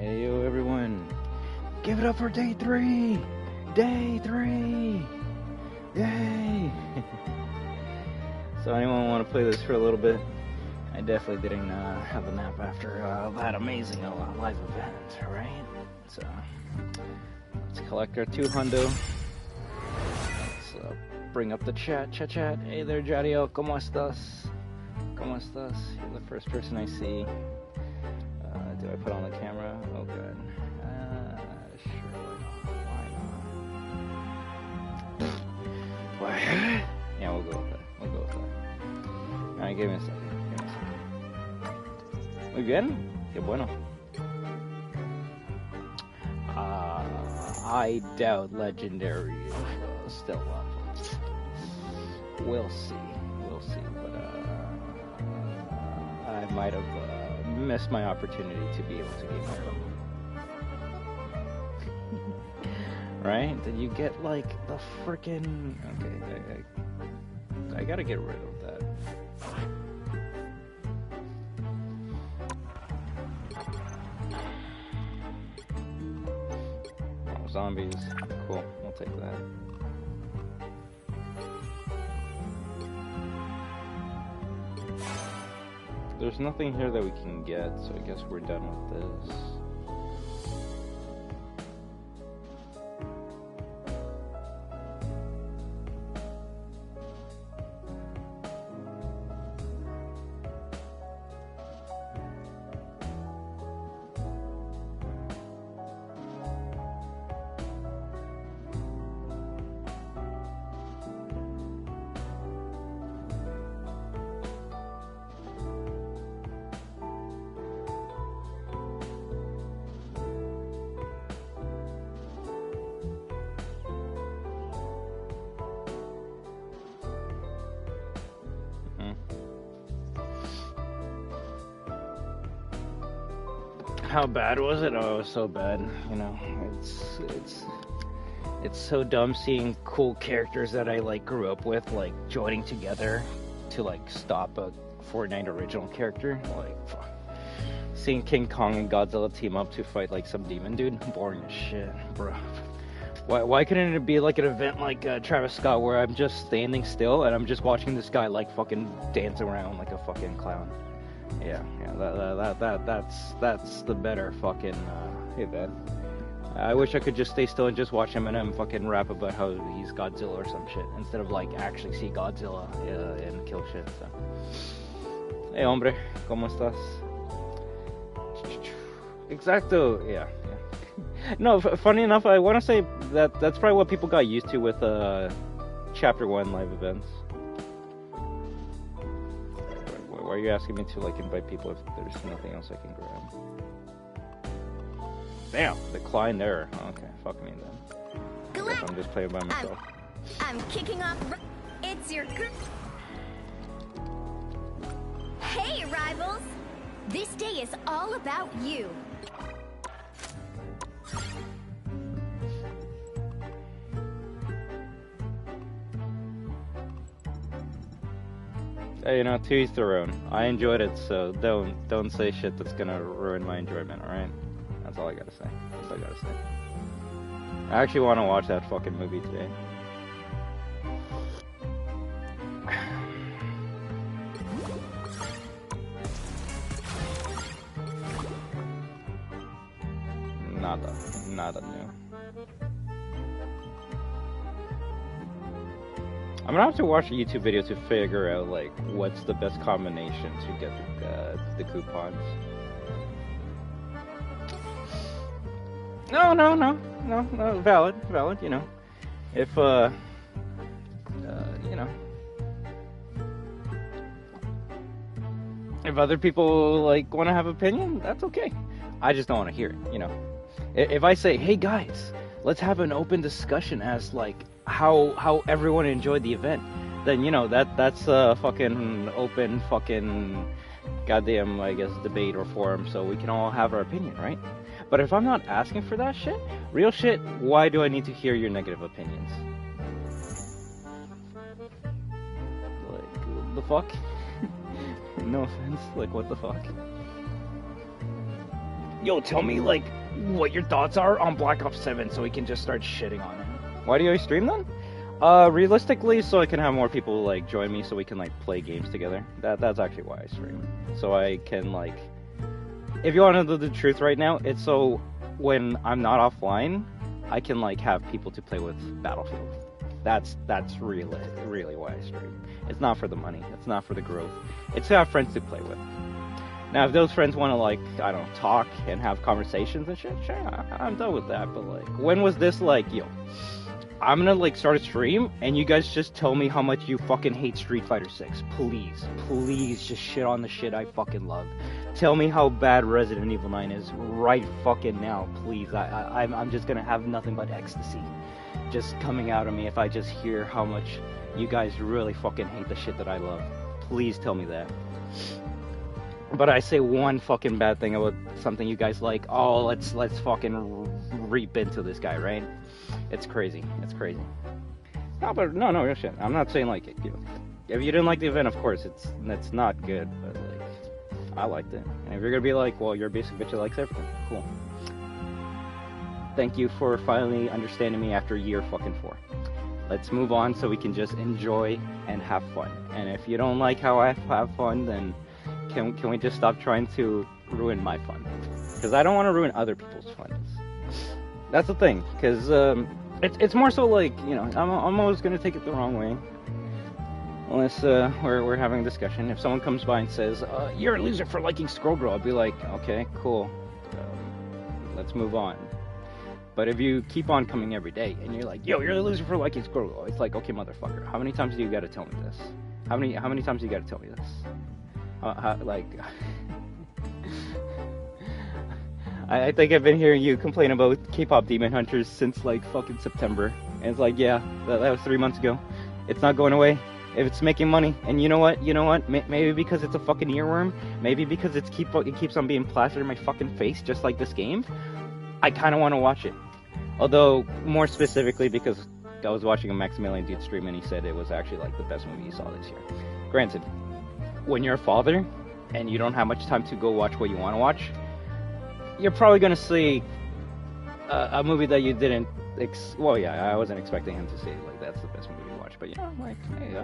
Hey yo everyone, give it up for day 3! Day 3! Yay! So anyone want to play this for a little bit? I definitely didn't have a nap after that amazing live event, right? So let's collect our 2 hundo. Let's bring up the chat. Hey there, Jadio, ¿cómo estás? ¿Cómo estás? You're the first person I see. Do I put on the camera? Oh, good. Sure, why not? Yeah, we'll go with that. Alright, give me a second. Muy bien. Qué bueno. I doubt legendary is still up. We'll see. But I might have missed my opportunity to be able to get my own. Right? Did you get like the frickin'... Okay, I gotta get rid of that. Oh, zombies. Cool, we'll take that. There's nothing here that we can get, so I guess we're done with this. How bad was it? Oh, it was so bad. You know, it's so dumb seeing cool characters that I like grew up with like joining together to like stop a Fortnite original character. Like, fuck. Seeing King Kong and Godzilla team up to fight like some demon dude, boring as shit, bro. Why couldn't it be like an event like Travis Scott where I'm just standing still and I'm just watching this guy like fucking dance around like a fucking clown? Yeah, that's the better fucking event. I wish I could just stay still and just watch Eminem fucking rap about how he's Godzilla or some shit instead of like actually see Godzilla and kill shit. So. Hey hombre, ¿cómo estás? Exacto. Yeah. No, funny enough, I want to say that that's probably what people got used to with Chapter 1 live events. Why are you asking me to like invite people if there's nothing else I can grab? Damn, decline there. Okay, fuck me then. I guess I'm just playing by myself. I'm kicking off. It's your group. Hey, rivals! This day is all about you. Hey, you know, to each their own. I enjoyed it, so don't say shit that's gonna ruin my enjoyment, alright? That's all I gotta say. I actually want to watch that fucking movie today. Nada new. I'm gonna have to watch a YouTube video to figure out like what's the best combination to get the coupons. No, valid, you know. If you know, if other people like want to have opinion, that's okay. I just don't want to hear it, you know. If I say, hey guys, let's have an open discussion as like how everyone enjoyed the event, then you know that's a fucking open fucking goddamn, I guess, debate or forum, so we can all have our opinion, right? But if I'm not asking for that shit, real shit, why do I need to hear your negative opinions? Like, the fuck? No offense, like, what the fuck? yo, tell me, like, what your thoughts are on Black Ops 7 so we can just start shitting on it. Why do you always stream then? Realistically, so I can have more people, like, join me so we can, like, play games together. That's actually why I stream. So I can, like... If you want to know the truth right now, it's so when I'm not offline, I can, like, have people to play with Battlefield. That's really why I stream. It's not for the money. It's not for the growth. It's to have friends to play with. Now, if those friends want to, like, I don't know, talk and have conversations and shit, sure, I'm done with that. But, like, when was this, like, yo, I'm gonna, like, start a stream, and you guys just tell me how much you fucking hate Street Fighter 6. Please, just shit on the shit I fucking love. Tell me how bad Resident Evil 9 is right fucking now, please. I'm just gonna have nothing but ecstasy just coming out of me if I just hear how much you guys really fucking hate the shit that I love. Please tell me that. But I say one fucking bad thing about something you guys like, oh, let's fucking reap into this guy, right? It's crazy. It's crazy. No, but no, real shit. I'm not saying like it. If you didn't like the event, of course, it's not good. But like, I liked it. And if you're gonna be like, well, you're a basic bitch that likes everything, cool. Thank you for finally understanding me after year fucking 4. Let's move on so we can just enjoy and have fun. And if you don't like how I have fun, then can we just stop trying to ruin my fun? Because I don't want to ruin other people's fun. That's the thing. Because it's more so like, you know, I'm always gonna take it the wrong way. Unless we're having a discussion. If someone comes by and says, you're a loser for liking Scroll Girl, I'll be like, okay, cool. Let's move on. But if you keep on coming every day and you're like, yo, you're a loser for liking Scroll Girl, it's like, okay, motherfucker, how many times do you gotta tell me this? How many times do you gotta tell me this? I think I've been hearing you complain about K-pop Demon Hunters since like fucking September, and it's like, yeah, that was 3 months ago. It's not going away. If it's making money, and you know what? Maybe because it's a fucking earworm, maybe because it keeps on being plastered in my fucking face, just like this game. I kind of want to watch it. Although, more specifically, because I was watching a Maximilian Dude stream and he said it was actually like the best movie he saw this year. Granted, when you're a father and you don't have much time to go watch what you want to watch, you're probably going to see a movie that you didn't... well, yeah, I wasn't expecting him to say, like, that's the best movie to watch. But yeah, like, hey,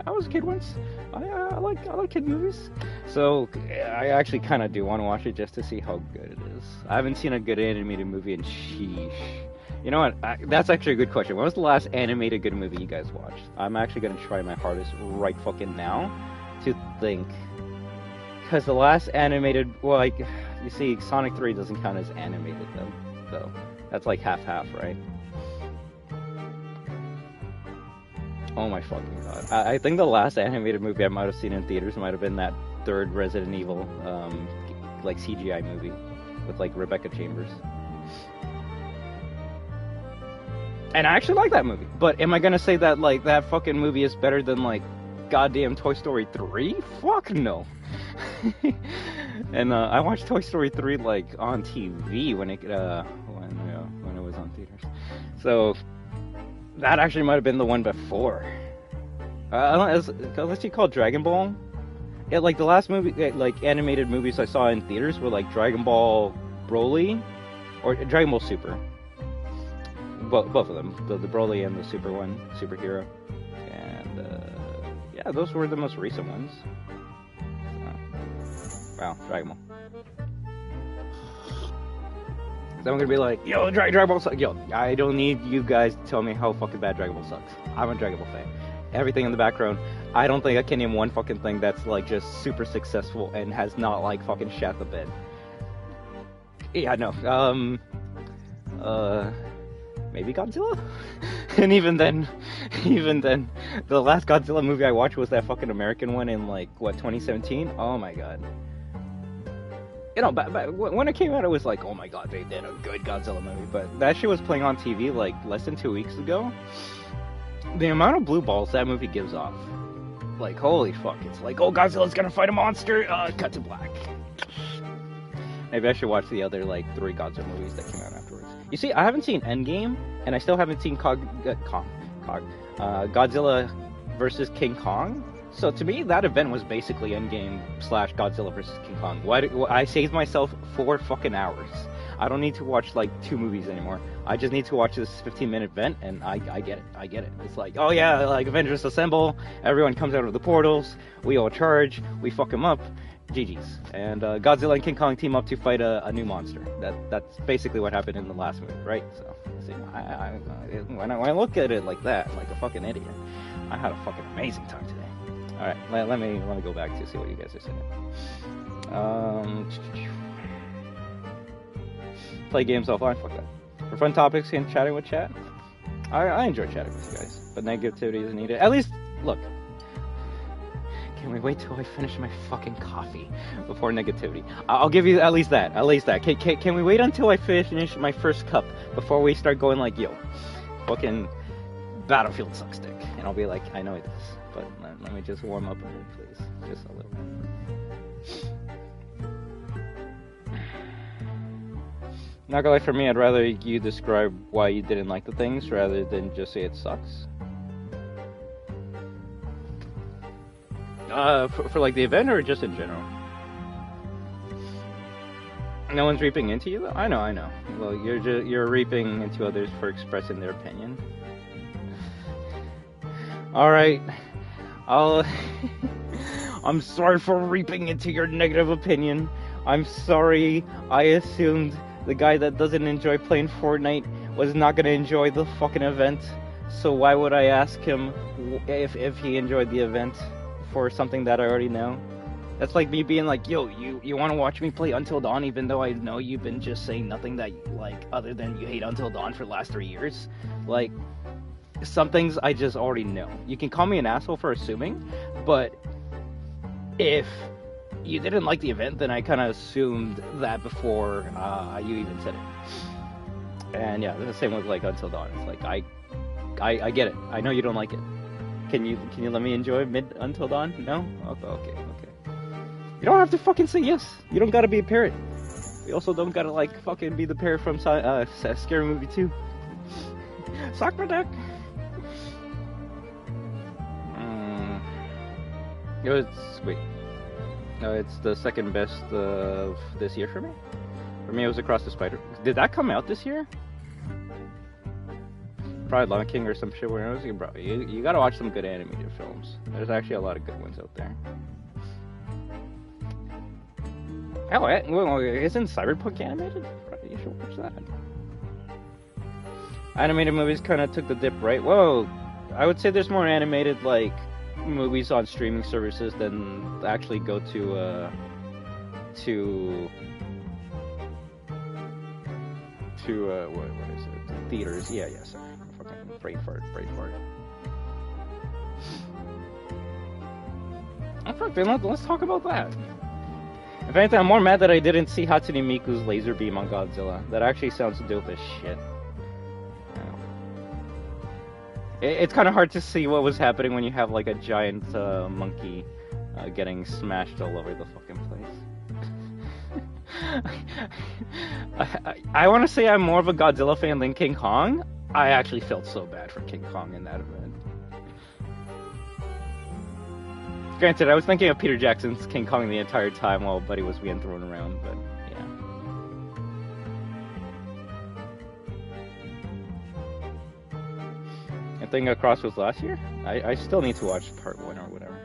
I was a kid once. I like kid movies. So I actually kind of do want to watch it just to see how good it is. I haven't seen a good animated movie in sheesh. You know what? That's actually a good question. When was the last animated good movie you guys watched? I'm actually going to try my hardest right fucking now to think. Because the last animated... Well, like, you see, Sonic 3 doesn't count as animated, though. So that's like half-half, right? Oh my fucking god. I think the last animated movie I might have seen in theaters might have been that third Resident Evil, like, CGI movie with, like, Rebecca Chambers. And I actually like that movie. But am I gonna say that, like, that fucking movie is better than, like, goddamn Toy Story 3? Fuck no. And I watched Toy Story 3 like on TV when it was on theaters. So that actually might have been the one before. Unless you call Dragon Ball. Yeah, like the last movie, like animated movies I saw in theaters were like Dragon Ball Broly or Dragon Ball Super. Both of them, the Broly and the Super one, Super Hero, and yeah, those were the most recent ones. Wow, Dragon Ball. Then I'm gonna be like, yo, Dragon Ball sucks. Yo, I don't need you guys to tell me how fucking bad Dragon Ball sucks. I'm a Dragon Ball fan. Everything in the background. I don't think I can name one fucking thing that's like just super successful and has not like fucking shat the bed. Yeah, no. Maybe Godzilla? And even then, the last Godzilla movie I watched was that fucking American one in like, what, 2017? Oh my god. You know, but when it came out, it was like, oh my god, they did a good Godzilla movie. But that shit was playing on TV like less than 2 weeks ago. The amount of blue balls that movie gives off, like, holy fuck. It's like, oh, Godzilla's gonna fight a monster, cut to black. Maybe I should watch the other, like, 3 Godzilla movies that came out afterwards. You see, I haven't seen Endgame, and I still haven't seen Godzilla versus King Kong. So to me, that event was basically Endgame / Godzilla versus King Kong. I saved myself 4 fucking hours. I don't need to watch like 2 movies anymore. I just need to watch this 15-minute event, and I get it. I get it. It's like, oh yeah, like Avengers assemble, everyone comes out of the portals, we all charge, we fuck them up, GG's. And Godzilla and King Kong team up to fight a new monster. That's basically what happened in the last movie, right? So see, when I look at it like that, like a fucking idiot, I had a fucking amazing time today. All right, let me go back to see what you guys are saying. Play games offline. Fuck that. For fun topics and chatting with chat, I enjoy chatting with you guys, but negativity is needed. At least, look. Can we wait till I finish my fucking coffee before negativity? I'll give you at least that. At least that. Can we wait until I finish my first cup before we start going like, yo, fucking Battlefield sucks dick? And I'll be like, I know it does. But let me just warm up a bit, please. Just a little bit. Not gonna lie, for me, I'd rather you describe why you didn't like the things rather than just say it sucks. For like the event or just in general? No one's reaping into you? I know. Well, you're reaping into others for expressing their opinion. Alright. I'm sorry for reaping into your negative opinion. I'm sorry I assumed the guy that doesn't enjoy playing Fortnite was not gonna enjoy the fucking event. So why would I ask him if he enjoyed the event for something that I already know? That's like me being like, yo, you want to watch me play Until Dawn even though I know you've been just saying nothing that, like, other than you hate Until Dawn for the last 3 years? Like, some things I just already know. You can call me an asshole for assuming, but if you didn't like the event, then I kind of assumed that before you even said it. And yeah, the same with like Until Dawn. It's like I get it. I know you don't like it. Can you let me enjoy mid Until Dawn? No? Okay. You don't have to fucking say yes. You don't gotta be a parrot. You also don't gotta like fucking be the parrot from Scary Movie 2. Suck my dick. It's the second best of this year for me. For me, it was Across the Spider. Did that come out this year? Probably Lion King or some shit. Where I was like, bro, you gotta watch some good animated films. There's actually a lot of good ones out there. Oh, isn't Cyberpunk animated? You should watch that. Animated movies kind of took the dip, right? Whoa, I would say there's more animated like movies on streaming services than actually go to what is it? Theaters. Yeah, sorry. Fucking brain fart. Oh, fuck, then let's talk about that. If anything, I'm more mad that I didn't see Hatsune Miku's laser beam on Godzilla. That actually sounds dope as shit. It's kind of hard to see what was happening when you have like a giant monkey getting smashed all over the fucking place. I want to say I'm more of a Godzilla fan than King Kong. I actually felt so bad for King Kong in that event. Granted, I was thinking of Peter Jackson's King Kong the entire time while Buddy was being thrown around, but yeah. I think Across was last year? I still need to watch part 1 or whatever.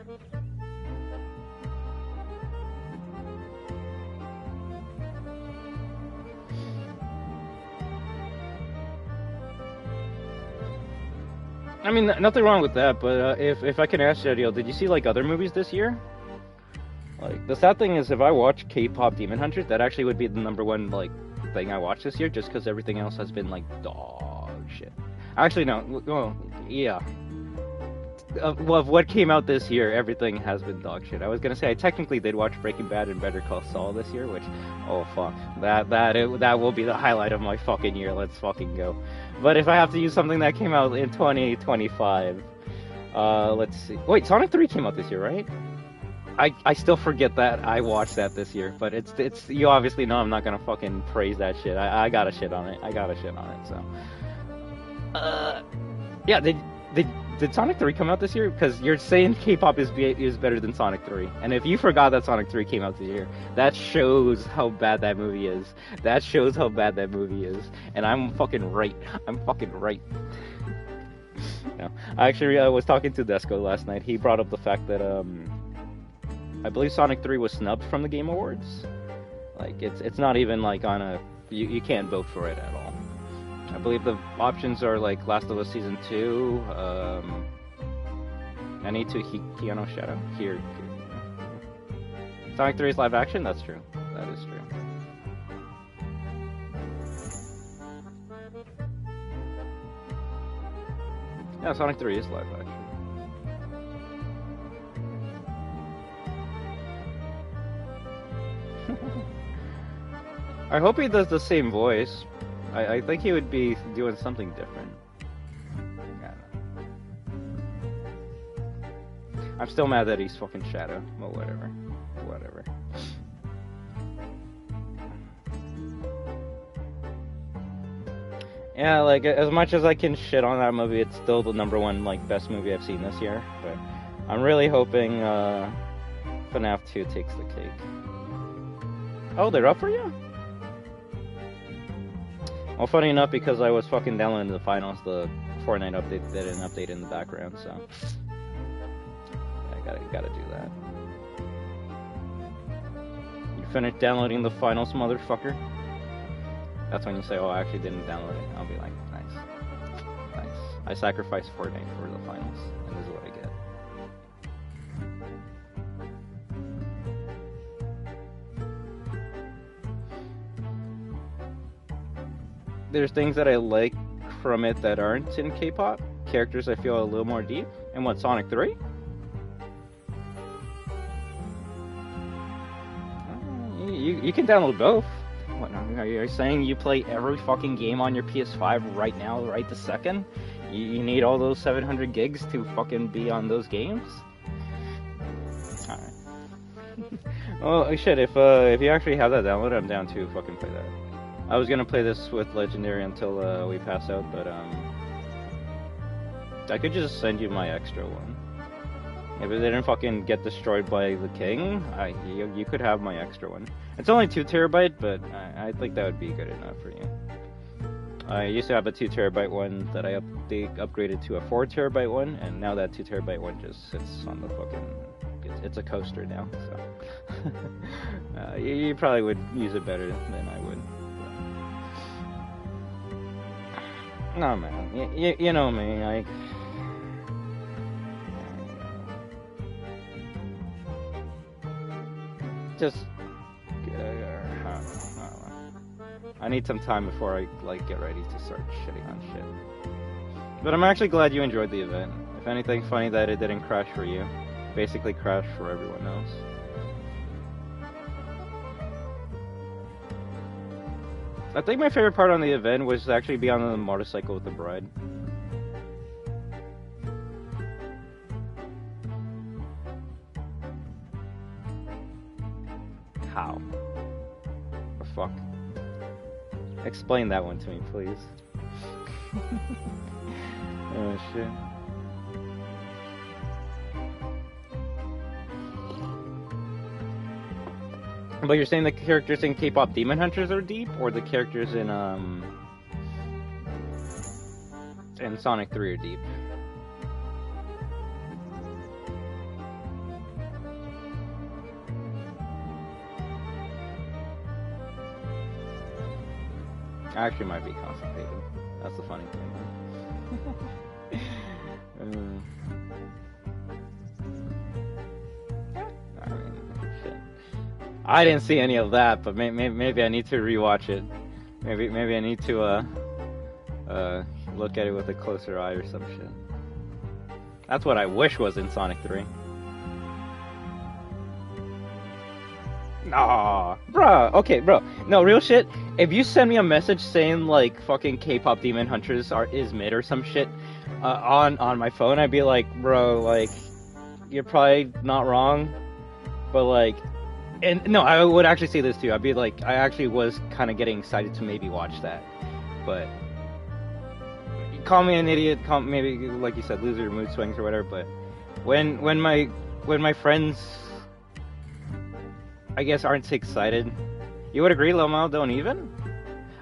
I mean, nothing wrong with that, but if I can ask Jadiel, did you see like other movies this year? Like, the sad thing is if I watch K-pop Demon Hunters, that actually would be the #1 like thing I watched this year, just because everything else has been like dog shit. Actually, no. Well, yeah. Of what came out this year, everything has been dog shit. I was gonna say I technically did watch Breaking Bad and Better Call Saul this year, which, oh fuck, that will be the highlight of my fucking year. Let's fucking go. But if I have to use something that came out in 2025, let's see. Wait, Sonic 3 came out this year, right? I still forget that I watched that this year, but it's you obviously know I'm not gonna fucking praise that shit. I gotta shit on it. So. Yeah, did Sonic 3 come out this year? Because you're saying K-pop is better than Sonic 3, and if you forgot that Sonic 3 came out this year, that shows how bad that movie is. That shows how bad that movie is, and I'm fucking right. I'm fucking right. Yeah. I was talking to Desco last night. He brought up the fact that I believe Sonic 3 was snubbed from the Game Awards. Like it's not even like on a you can't vote for it at all. I believe the options are like Last of Us Season 2, any two Keanu Shadow. Here. Sonic 3 is live action? That's true. That is true. Yeah, Sonic 3 is live action. I hope he does the same voice. I think he would be doing something different. I'm still mad that he's fucking Shadow. Well, whatever. Whatever. Yeah, like, as much as I can shit on that movie, it's still the #1, like, best movie I've seen this year. But I'm really hoping FNAF 2 takes the cake. Oh, they're up for you? Well, funny enough, because I was fucking downloading the finals, the Fortnite update did an update in the background, so I gotta do that. You finished downloading the finals, motherfucker? That's when you say, oh, I actually didn't download it. I'll be like, nice. Nice. I sacrificed Fortnite for the finals, and this is what I get. There's things that I like from it that aren't in K-pop. Characters I feel a little more deep. And what, Sonic 3? You can download both. What, are you saying you play every fucking game on your PS5 right now, right this second? You need all those 700 gigs to fucking be on those games? Alright. Oh shit, if you actually have that downloaded, I'm down to fucking play that. I was gonna play this with Legendary until we pass out, but I could just send you my extra one. If it didn't fucking get destroyed by the king, you could have my extra one. It's only 2 TB, but I think that would be good enough for you. I used to have a 2 TB one that I upgraded to a 4 TB one, and now that 2 TB one just sits on the fucking... It's a coaster now, so... you probably would use it better than I would. No, man. You know me, like... Just... I need some time before I, like, get ready to start shitting on shit. But I'm actually glad you enjoyed the event. If anything, funny that it didn't crash for you. Basically crashed for everyone else. I think my favorite part on the event was actually be on the motorcycle with the bride. How? The fuck? Explain that one to me, please. Oh shit. But you're saying the characters in K-pop Demon Hunters are deep, or the characters in Sonic 3 are deep? I actually might be constipated. That's the funny thing. I mean, shit. I didn't see any of that, but maybe I need to rewatch it. Maybe I need to look at it with a closer eye or some shit. That's what I wish was in Sonic 3. Nah, bruh. Okay, bro. No, real shit. If you send me a message saying like fucking K-pop Demon Hunters is mid or some shit on my phone, I'd be like, bro, like you're probably not wrong, but like, and no, I would actually say this too. I'd be like, I actually was kind of getting excited to maybe watch that, but call me an idiot, maybe like you said, lose your mood swings or whatever. But when my friends, I guess, aren't so excited, you would agree, Lomao, don't even.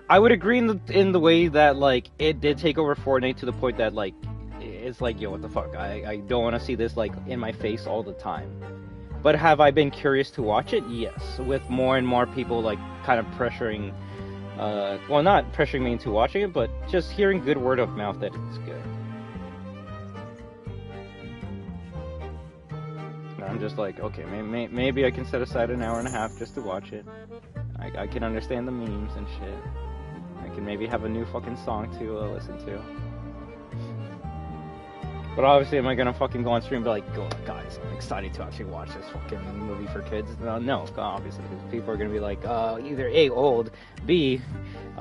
I would agree in the way that like it did take over Fortnite to the point that like it's like, yo, what the fuck? I don't want to see this like in my face all the time. But have I been curious to watch it? Yes, with more and more people like kind of pressuring, well, not pressuring me into watching it, but just hearing good word of mouth that it's good. And I'm just like, okay, maybe I can set aside an hour and a half just to watch it. I can understand the memes and shit. I can maybe have a new fucking song to listen to. But obviously, am I gonna fucking go on stream and be like, oh, guys, I'm excited to actually watch this fucking movie for kids? No, obviously, because people are gonna be like, either A, old, B,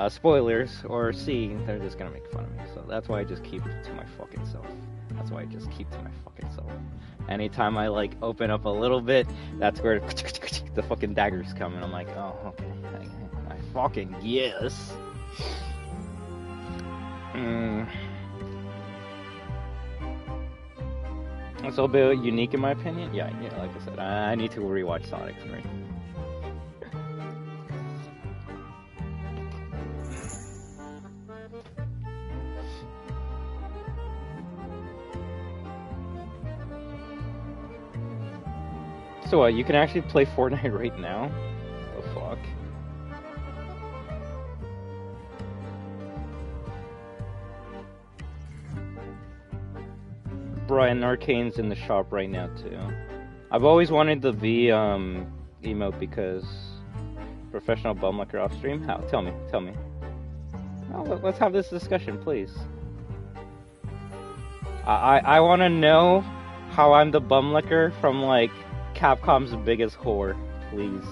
spoilers, or C, they're just gonna make fun of me. So that's why I just keep to my fucking self. That's why I just keep to my fucking self. Anytime I like open up a little bit, that's where the fucking daggers come, and I'm like, oh, okay, I fucking yes. It's a little bit unique in my opinion. Yeah, like I said, I need to rewatch Sonic 3. So what, you can actually play Fortnite right now? What the fuck? Brian, Arcane's in the shop right now too. I've always wanted the V emote because professional bumlicker off stream. How? Tell me. Oh, let's have this discussion, please. I want to know how I'm the bumlicker from like Capcom's biggest whore, please.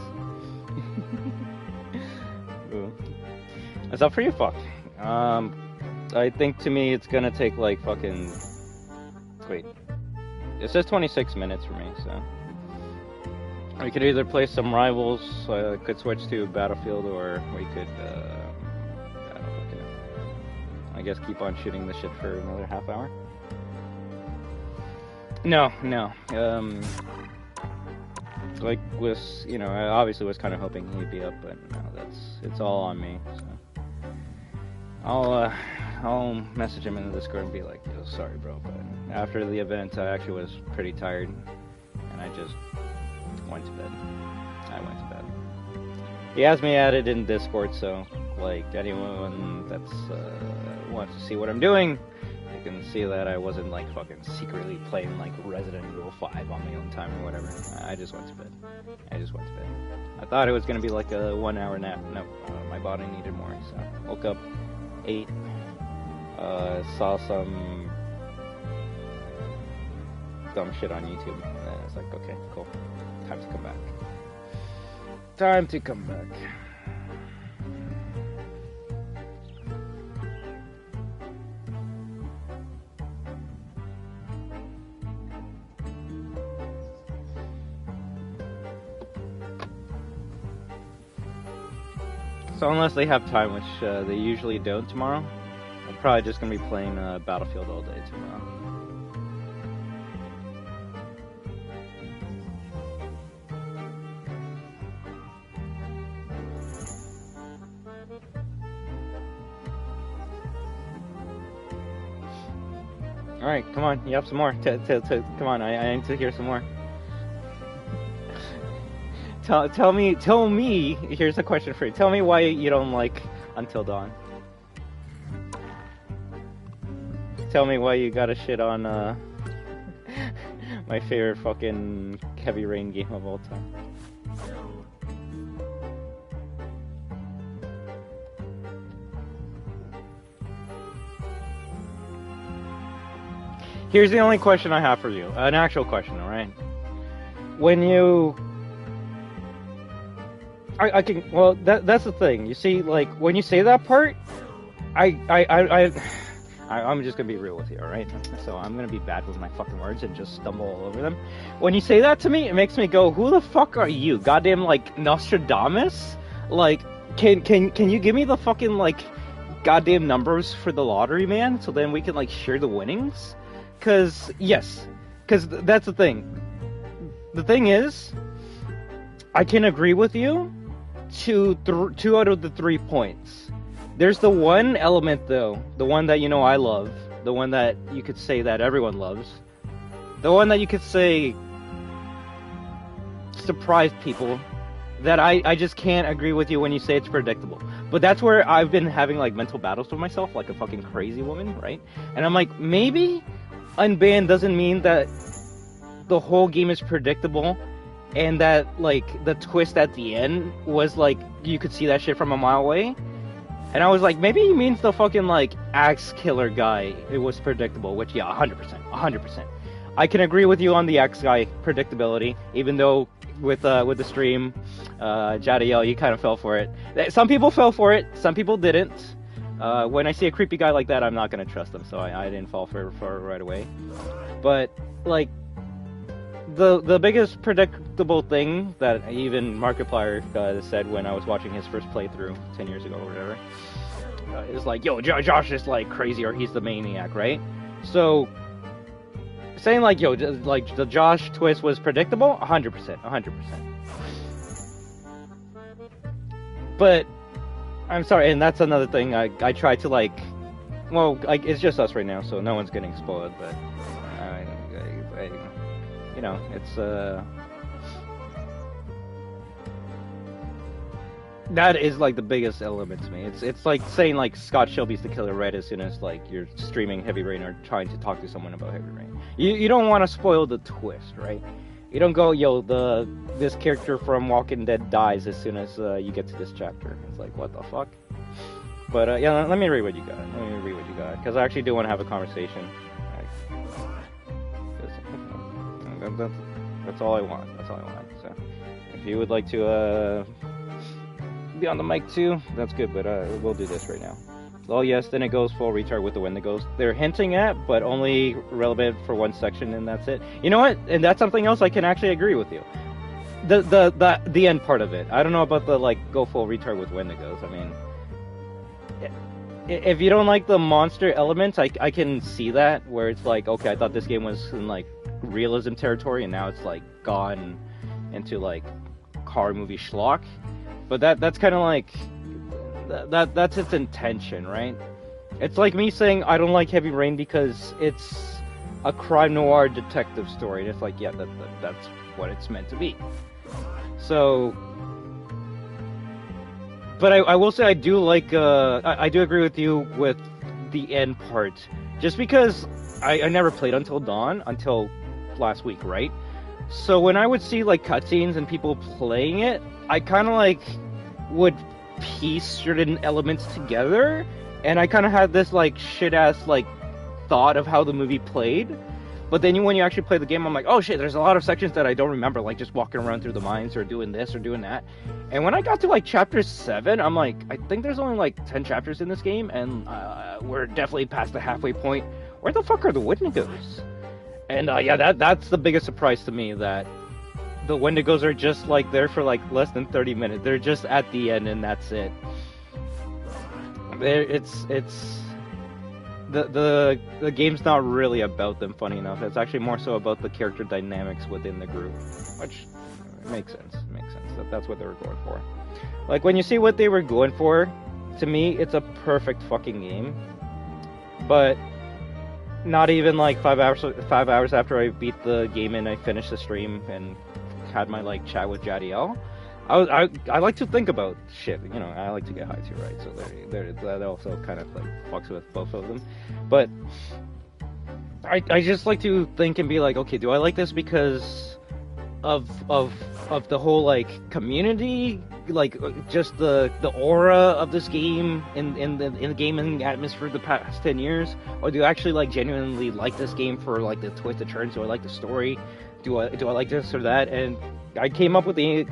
Is that for you? Fuck. I think to me it's gonna take like fucking. Wait, it says 26 minutes for me, so we could either play some Rivals, could switch to Battlefield, or we could, I don't fucking know. I guess keep on shooting the shit for another half hour. No, like was, you know, I obviously was kind of hoping he'd be up, but no, it's all on me. So I'll message him in the Discord and be like, yo, sorry bro, but after the event I actually was pretty tired and I just went to bed. I went to bed. He has me added in Discord, so like anyone that's wants to see what I'm doing, you can see that I wasn't like fucking secretly playing like Resident Evil 5 on my own time or whatever. I just went to bed. I thought it was gonna be like a 1 hour nap. No, my body needed more, so woke up, ate, saw some dumb shit on YouTube, and then I was like, okay, cool, time to come back. So unless they have time, which they usually don't tomorrow, I'm probably just going to be playing Battlefield all day tomorrow. Alright, come on, you have some more. Come on, I need to hear some more. Tell me, here's a question for you. Tell me why you don't like Until Dawn. Tell me why you gotta shit on my favorite fucking Heavy Rain game of all time. Here's the only question I have for you. An actual question, alright? When you... I can... Well, that's the thing. You see, like, when you say that part, I'm just gonna be real with you, alright? So I'm gonna be bad with my fucking words and just stumble all over them. When you say that to me, it makes me go, who the fuck are you? Goddamn, like, Nostradamus? Like, can you give me the fucking, like, goddamn numbers for the lottery, man, so then we can like share the winnings. Cause that's the thing. The thing is, I can agree with you to 2 out of the 3 points. There's the one element though, the one that I love, the one that you could say that everyone loves, the one that you could say surprised people, that I just can't agree with you when you say it's predictable. But that's where I've been having like mental battles with myself like a fucking crazy woman, right? And I'm like, maybe unbanned doesn't mean that the whole game is predictable, and that like the twist at the end was like you could see that shit from a mile away. And I was like, maybe he means the fucking like axe killer guy, it was predictable, which yeah, 100%. I can agree with you on the axe guy predictability, even though with the stream, Jadiel, you kind of fell for it. Some people fell for it, some people didn't. When I see a creepy guy like that, I'm not gonna trust them, so I didn't fall for it right away. But like the biggest predictable thing that even Markiplier said when I was watching his first playthrough 10 years ago or whatever, is like, yo, Josh is like crazy, or he's the maniac, right? So saying like, yo, like the Josh twist was predictable, 100%. But I'm sorry, and that's another thing I try to like, well, like it's just us right now, so no one's getting spoiled, but it's that is like the biggest element to me. It's like saying like Scott Shelby's the killer right as soon as like you're streaming Heavy Rain or trying to talk to someone about Heavy Rain. You don't want to spoil the twist, right? You don't go, yo, this character from Walking Dead dies as soon as you get to this chapter. It's like, what the fuck? But yeah, let me read what you got. Because I actually do want to have a conversation. That's all I want. So if you would like to be on the mic too, that's good, but we'll do this right now. Oh yes, then it goes full retard with the Wendigos. They're hinting at, but only relevant for one section, and that's it. You know what? And that's something else I can actually agree with you. The end part of it. I don't know about the like go full retard with Wendigos. I mean, if you don't like the monster elements, I can see that, where it's like, okay, I thought this game was in like realism territory, and now it's like gone into like horror movie schlock. But that's kind of like that's its intention, right? It's like me saying I don't like Heavy Rain because it's a crime noir detective story, and it's like, yeah, that's what it's meant to be. So, but I will say I do like I do agree with you with the end part, just because I never played Until Dawn until last week, right? So when I would see like cutscenes and people playing it, I kind of like would piece certain elements together, and I kind of had this like shit ass like thought of how the movie played. But then when you actually play the game, I'm like, oh shit, there's a lot of sections that I don't remember, like just walking around through the mines or doing this or doing that. And when I got to like chapter 7, I'm like, I think there's only like 10 chapters in this game, and we're definitely past the halfway point. Where the fuck are the Wendigos? And yeah, that's the biggest surprise to me, that the Wendigos are just like there for like less than 30 minutes. They're just at the end, and that's it. The game's not really about them, funny enough. It's actually more so about the character dynamics within the group, which makes sense. That's what they were going for. Like, when you see what they were going for, to me, it's a perfect fucking game. But not even like 5 hours after I beat the game and I finished the stream and had my like chat with Jadiel, I like to think about shit, you know. I like to get high too, right? So that also kind of like fucks with both of them. But I just like to think and be like, okay, do I like this because of the whole like community, like just the aura of this game in the gaming atmosphere the past 10 years, or do I actually like genuinely like this game for like the twists and turns? Do I like the story? Do I like this or that? And I came up with the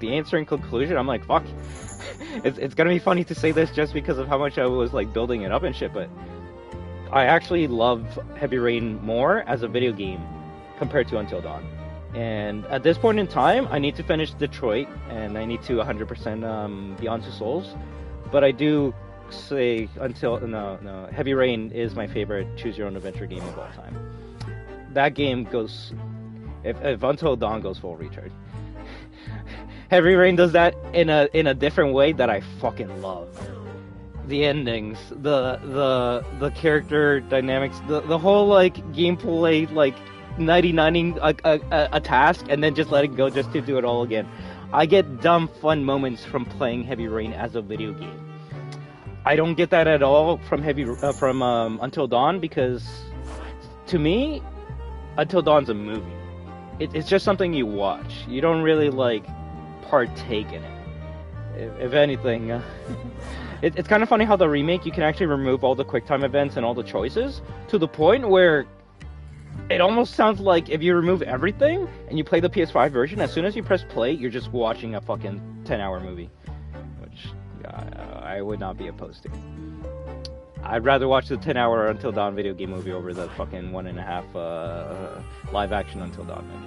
answer and conclusion. I'm like, fuck, it's gonna be funny to say this just because of how much I was like building it up and shit, but I actually love Heavy Rain more as a video game compared to Until Dawn. And at this point in time, I need to finish Detroit, and I need to 100% Beyond Two Souls. But I do say Heavy Rain is my favorite choose your own adventure game of all time. That game goes, if Until Dawn goes full retard. Heavy Rain does that in a different way that I fucking love. The endings, the character dynamics, the whole like gameplay, like 99ing a task and then just letting go just to do it all again. I get dumb fun moments from playing Heavy Rain as a video game. I don't get that at all from Until Dawn, because to me, Until Dawn's a movie. It's just something you watch. You don't really like partake in it. If anything, it's kind of funny how the remake, you can actually remove all the QuickTime events and all the choices to the point where it almost sounds like if you remove everything and you play the PS5 version, as soon as you press play, you're just watching a fucking 10-hour movie, which I would not be opposed to. I'd rather watch the 10-hour Until Dawn video game movie over the fucking 1.5 live-action Until Dawn movie.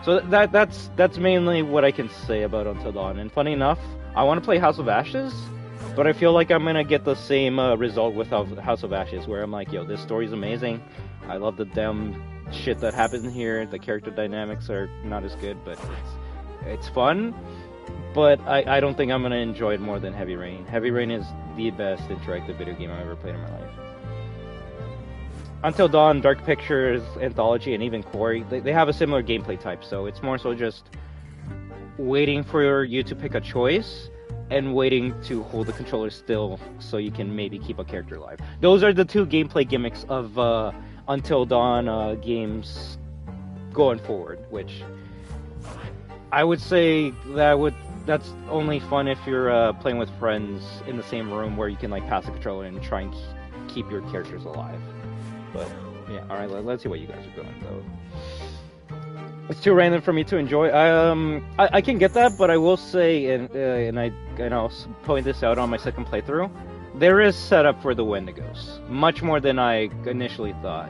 So that's mainly what I can say about Until Dawn. And funny enough, I want to play House of Ashes, but I feel like I'm gonna get the same result with House of Ashes, where I'm like, yo, this story's amazing. I love the damn shit that happens here. The character dynamics are not as good, but it's fun. But I don't think I'm gonna enjoy it more than Heavy Rain. Heavy Rain is the best interactive video game I've ever played in my life. Until Dawn, Dark Pictures, Anthology, and even Quarry, they have a similar gameplay type, so it's more so just waiting for you to pick a choice and waiting to hold the controller still so you can maybe keep a character alive. Those are the two gameplay gimmicks of Until Dawn games going forward, which I would say that's only fun if you're playing with friends in the same room where you can like pass the controller and try and keep your characters alive. But yeah, all right, let's see what you guys are going though. It's too random for me to enjoy. I can get that, but I will say, and I'll point this out on my second playthrough, there is setup for the Wendigos, much more than I initially thought.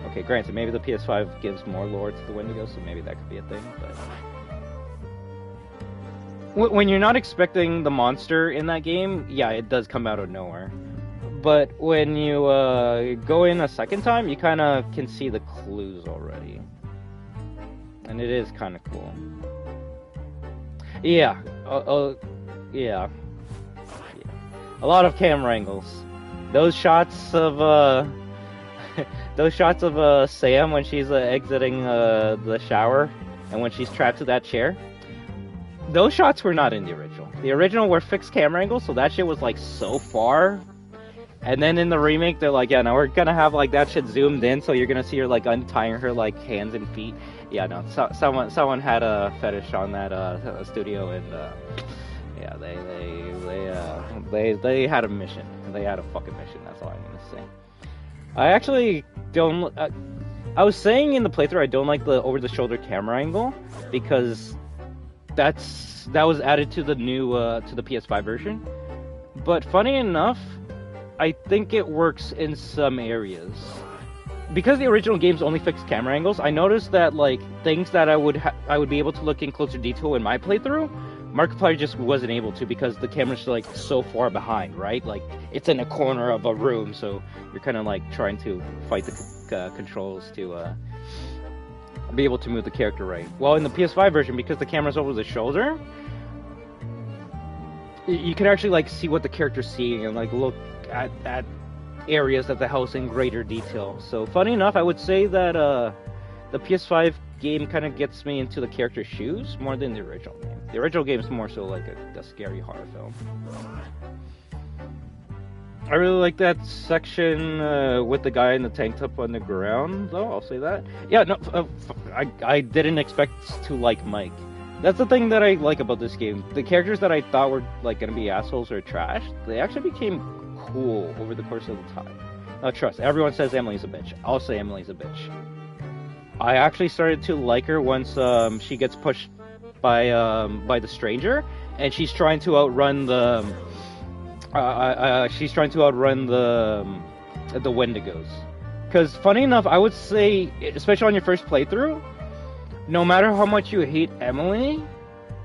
Okay, granted, maybe the PS5 gives more lore to the Wendigos, so maybe that could be a thing, but when you're not expecting the monster in that game, yeah, it does come out of nowhere. But when you go in a second time, you kind of can see the clues already. And it is kind of cool. Yeah. Yeah. A lot of camera angles. Those shots of Sam when she's exiting the shower and when she's trapped to that chair. Those shots were not in the original. The original were fixed camera angles, so that shit was like so far. And then in the remake, they're like, yeah, no, we're gonna have like that shit zoomed in, so you're gonna see her like untying her like hands and feet. Yeah, no, someone had a fetish on that studio, and yeah, they had a mission. They had a fucking mission. That's all I'm gonna say. I actually don't. I was saying in the playthrough I don't like the over-the-shoulder camera angle because that was added to the new to the PS5 version. But funny enough, I think it works in some areas. Because the original games only fixed camera angles, I noticed that like things that I would be able to look in closer detail in my playthrough, Markiplier just wasn't able to because the camera's like so far behind, right? Like it's in a corner of a room, so you're kind of like trying to fight the controls to be able to move the character right. Well, in the PS5 version, because the camera's over the shoulder, you can actually like see what the character's seeing and like look at areas of the house in greater detail. So funny enough, I would say that the PS5 game kind of gets me into the character's shoes more than the original game. The original game is more so like a scary horror film. I really like that section with the guy in the tank top on the ground, though, I'll say that. Yeah, no, I didn't expect to like Mike. That's the thing that I like about this game. The characters that I thought were like gonna be assholes or trash, they actually became cool over the course of the time. Now trust, everyone says Emily's a bitch. I'll say Emily's a bitch. I actually started to like her once she gets pushed by the stranger, and she's trying to outrun the Wendigos. Because funny enough, I would say, especially on your first playthrough, no matter how much you hate Emily,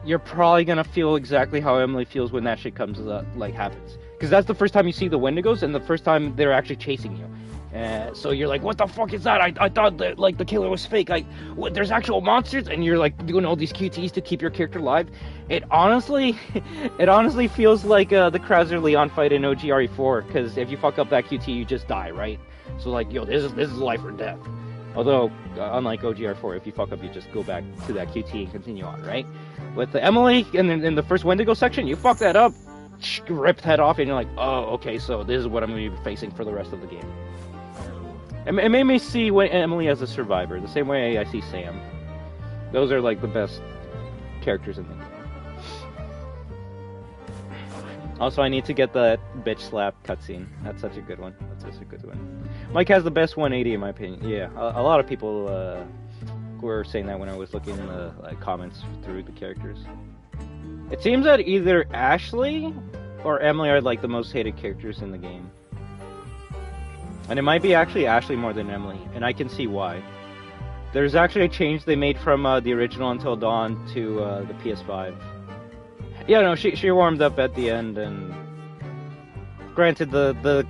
you're probably gonna feel exactly how Emily feels when that shit comes like happens. because that's the first time you see the Wendigos and the first time they're actually chasing you. So you're like, what the fuck is that? I thought that like the killer was fake. Like, what, there's actual monsters, and you're like doing all these QTs to keep your character alive. It honestly feels like the Krauser Leon fight in OGRE4, because if you fuck up that QT, you just die, right? So like, yo, this is life or death. Although, unlike OGR4, if you fuck up, you just go back to that QT and continue on, right? With the Emily in the first Wendigo section, you fuck that up, ripped head off, and you're like, oh, okay, so this is what I'm going to be facing for the rest of the game. It made me see Emily as a survivor, the same way I see Sam. Those are like the best characters in the game. Also, I need to get that bitch slap cutscene. That's such a good one. That's such a good one. Mike has the best 180 in my opinion. Yeah, a lot of people were saying that when I was looking in the comments through the characters. It seems that either Ashley or Emily are like the most hated characters in the game. And it might be actually Ashley more than Emily, and I can see why. There's actually a change they made from the original Until Dawn to the PS5. Yeah, no, she warmed up at the end, and granted, the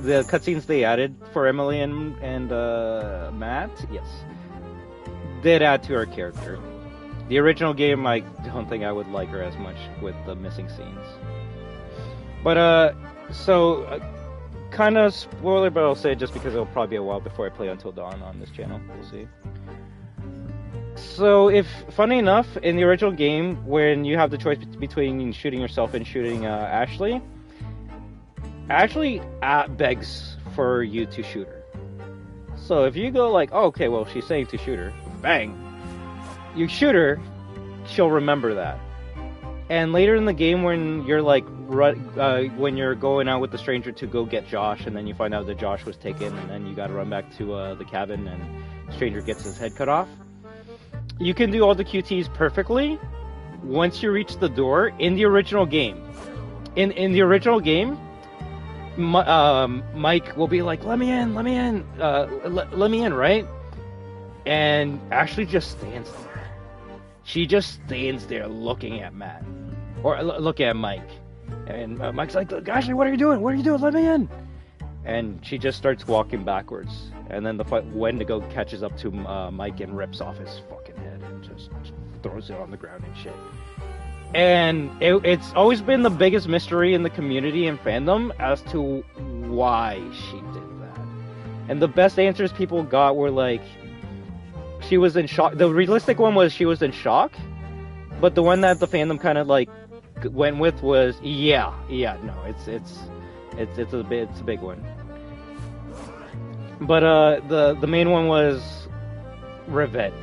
cutscenes they added for Emily and Matt, yes, did add to her character. The original game, I don't think I would like her as much with the missing scenes. But kind of spoiler, but I'll say it just because it'll probably be a while before I play Until Dawn on this channel. We'll see. So, funny enough, in the original game, when you have the choice between shooting yourself and shooting Ashley begs for you to shoot her. So if you go like, oh, okay, well, she's saying to shoot her, bang, you shoot her, she'll remember that. And later in the game, when you're like, when you're going out with the stranger to go get Josh, and then you find out that Josh was taken, and then you gotta run back to the cabin, and the stranger gets his head cut off. You can do all the QTs perfectly once you reach the door in the original game. In the original game, Mike will be like, let me in, right? And Ashley just stands there. She just stands there looking at Matt. Or looking at Mike. And Mike's like, Ashley, what are you doing? What are you doing? Let me in. And she just starts walking backwards. And then the Wendigo catches up to Mike and rips off his fucking head and just throws it on the ground and shit. And it's always been the biggest mystery in the community and fandom as to why she did that. And the best answers people got were like, she was in shock. The realistic one was she was in shock. But the one that the fandom kind of like went with was, no, it's a big one. But the main one was revenge.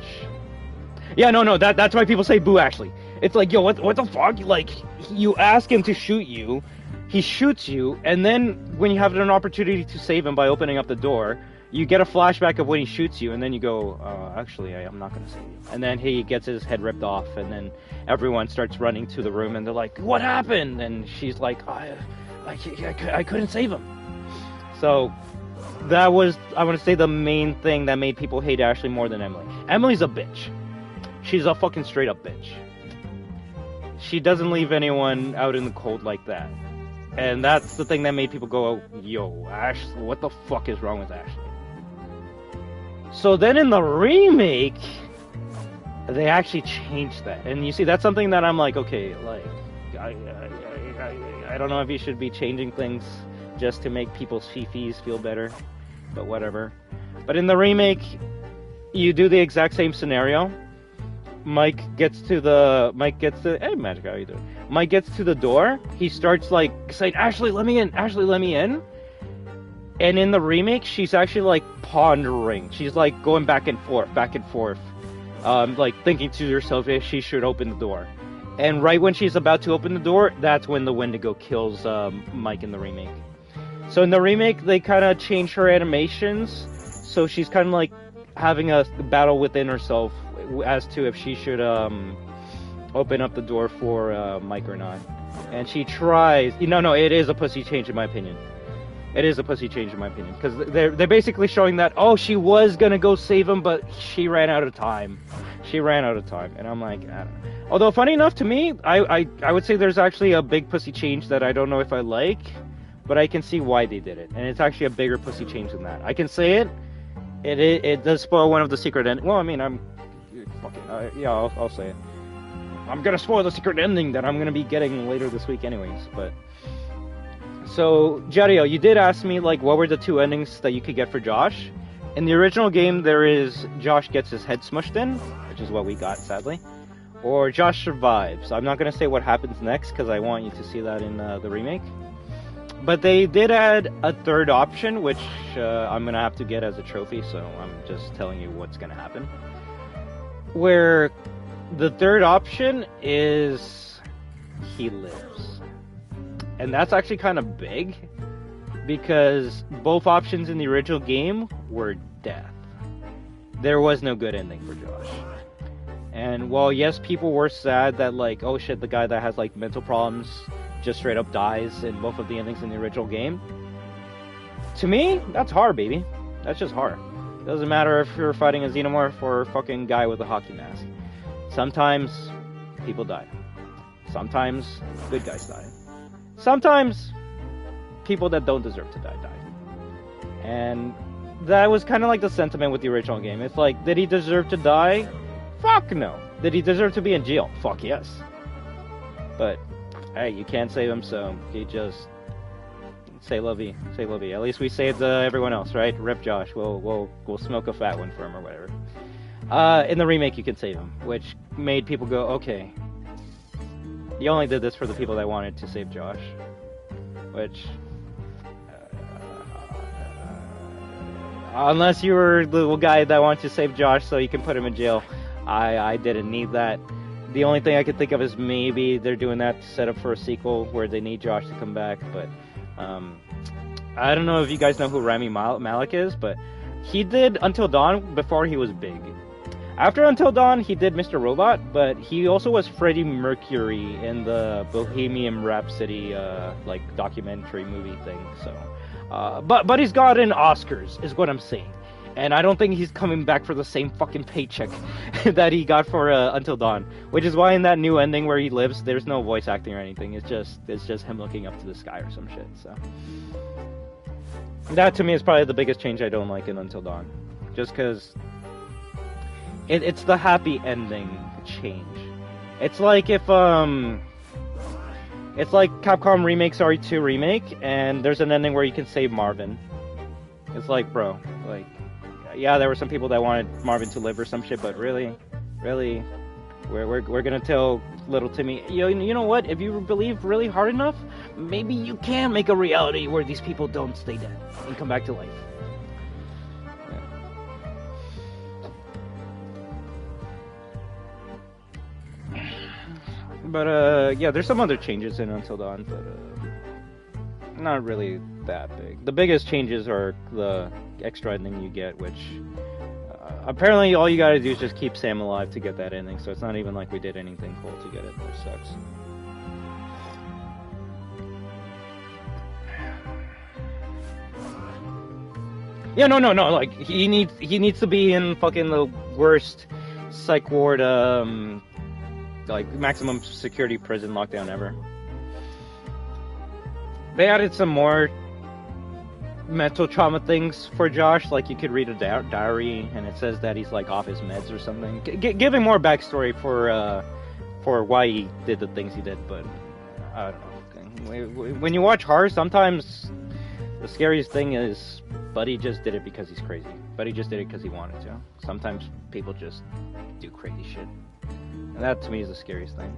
Yeah, no, that's why people say boo, Ashley. It's like, yo, what the fuck? Like, you ask him to shoot you, he shoots you, and then when you have an opportunity to save him by opening up the door, you get a flashback of when he shoots you, and then you go, actually, I'm not gonna save you. And then he gets his head ripped off, and then everyone starts running to the room, and they're like, what happened? And she's like, I couldn't save him. So that was, I want to say, the main thing that made people hate Ashley more than Emily. Emily's a bitch. She's a fucking straight up bitch. She doesn't leave anyone out in the cold like that. And that's the thing that made people go, yo, Ashley, what the fuck is wrong with Ashley? So then in the remake, they actually changed that. And you see, that's something that I'm like, okay, like, I don't know if you should be changing things just to make people's fifis feel better, but whatever. But in the remake, you do the exact same scenario. Mike gets to, hey Magic, how are you doing? Mike gets to the door, he starts like saying, Ashley, let me in, Ashley, let me in. And in the remake, she's actually like pondering, she's like going back and forth, like thinking to herself if she should open the door. And right when she's about to open the door, that's when the Wendigo kills Mike in the remake. So in the remake, they kind of change her animations, so she's kind of like having a battle within herself as to if she should open up the door for Mike or not. And she tries. No, it is a pussy change in my opinion. It is a pussy change in my opinion, because they're basically showing that, oh, she was gonna go save him, but she ran out of time. And I'm like, I don't know. Although funny enough to me, I would say there's actually a big pussy change that I don't know if I like. but I can see why they did it, and it's actually a bigger pussy change than that. I can say it. It does spoil one of the secret end. Well, I mean, yeah, I'll say it. I'm gonna spoil the secret ending that I'm gonna be getting later this week, anyways. But so, Jario, you did ask me like what were the 2 endings that you could get for Josh. In the original game, there is Josh gets his head smushed in, which is what we got, sadly, or Josh survives. I'm not gonna say what happens next because I want you to see that in the remake. But they did add a 3rd option, which I'm gonna have to get as a trophy. So I'm just telling you what's gonna happen. Where the 3rd option is he lives. And that's actually kind of big because both options in the original game were death. There was no good ending for Josh. And while yes, people were sad that like, oh shit, the guy that has like mental problems just straight up dies in both of the endings in the original game. To me, that's hard, baby. That's just hard. Doesn't matter if you're fighting a xenomorph or a fucking guy with a hockey mask. Sometimes people die. Sometimes good guys die. Sometimes people that don't deserve to die die. And that was kind of like the sentiment with the original game. It's like, did he deserve to die? Fuck no. Did he deserve to be in jail? Fuck yes. But hey, you can't save him, so you just say lovey, say lovey. At least we saved everyone else, right? Rip Josh. We'll smoke a fat one for him or whatever. In the remake, you can save him, which made people go, okay. You only did this for the people that wanted to save Josh, which unless you were the little guy that wanted to save Josh so you can put him in jail, I didn't need that. The only thing I could think of is maybe they're doing that to set up for a sequel where they need Josh to come back, but I don't know if you guys know who Rami Malek is, but he did Until Dawn before he was big. After Until Dawn, he did Mr. Robot, but he also was Freddie Mercury in the Bohemian Rhapsody like documentary movie thing. So, but he's gotten Oscars, is what I'm saying. And I don't think he's coming back for the same fucking paycheck that he got for Until Dawn. Which is why in that new ending where he lives, there's no voice acting or anything. It's just him looking up to the sky or some shit. So that to me is probably the biggest change I don't like in Until Dawn, just because it's the happy ending change. It's like if it's like Capcom remakes RE2 remake, and there's an ending where you can save Marvin. It's like, bro, like. Yeah, there were some people that wanted Marvin to live or some shit, but really, we're gonna tell little Timmy, you know what? If you believe really hard enough, maybe you can make a reality where these people don't stay dead and come back to life. Yeah. But yeah, there's some other changes in Until Dawn, but not really that big. The biggest changes are the extra ending you get, which apparently all you gotta do is just keep Sam alive to get that ending, so it's not even like we did anything cool to get it, which sucks. Yeah, no, like, he needs to be in fucking the worst psych ward, like, maximum security prison lockdown ever. They added some more mental trauma things for Josh, like you could read a diary and it says that he's like off his meds or something. Give him more backstory for why he did the things he did, but I don't know. When you watch horror, sometimes the scariest thing is Buddy just did it because he's crazy. Buddy just did it because he wanted to. Sometimes people just do crazy shit. And that to me is the scariest thing.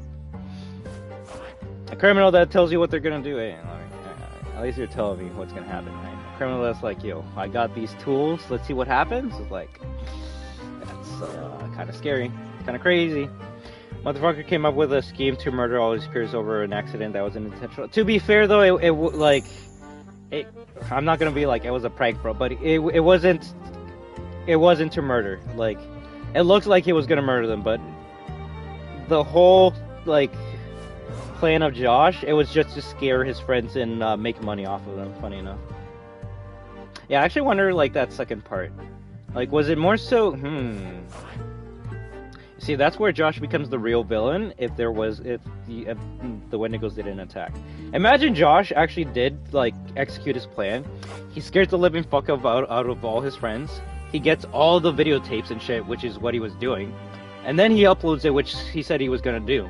A criminal that tells you what they're gonna do, hey, at least you're telling me what's gonna happen, right? A criminal that's like, yo, I got these tools, let's see what happens. It's like, that's kind of scary, kind of crazy. Motherfucker came up with a scheme to murder all his peers over an accident that was unintentional. To be fair though, I'm not gonna be like it was a prank, bro, but it wasn't to murder. Like, it looks like he was gonna murder them, but the whole like plan of Josh, it was just to scare his friends and make money off of them, funny enough. Yeah, I actually wonder, like, that second part. Like, was it more so, See, that's where Josh becomes the real villain, if the Wendigos didn't attack. Imagine Josh actually did, like, execute his plan. He scares the living fuck out of all his friends. He gets all the videotapes and shit, which is what he was doing. And then he uploads it, which he said he was gonna do.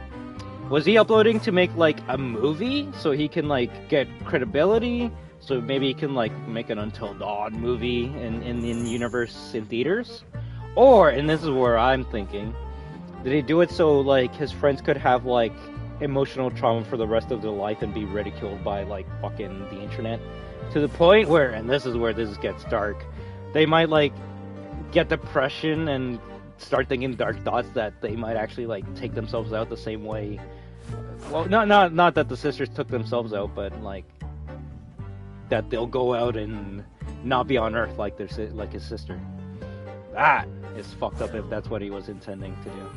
Was he uploading to make, like, a movie? So he can, like, get credibility? So maybe he can, like, make an Until Dawn movie in the universe in theaters? Or, and this is where I'm thinking, did he do it so, like, his friends could have, like, emotional trauma for the rest of their life and be ridiculed by, like, fucking the internet? To the point where, and this is where this gets dark, they might, like, get depression and start thinking dark thoughts that they might actually, like, take themselves out the same way. Well, not that the sisters took themselves out, but, like, that they'll go out and not be on Earth like like his sister. That is fucked up if that's what he was intending to do.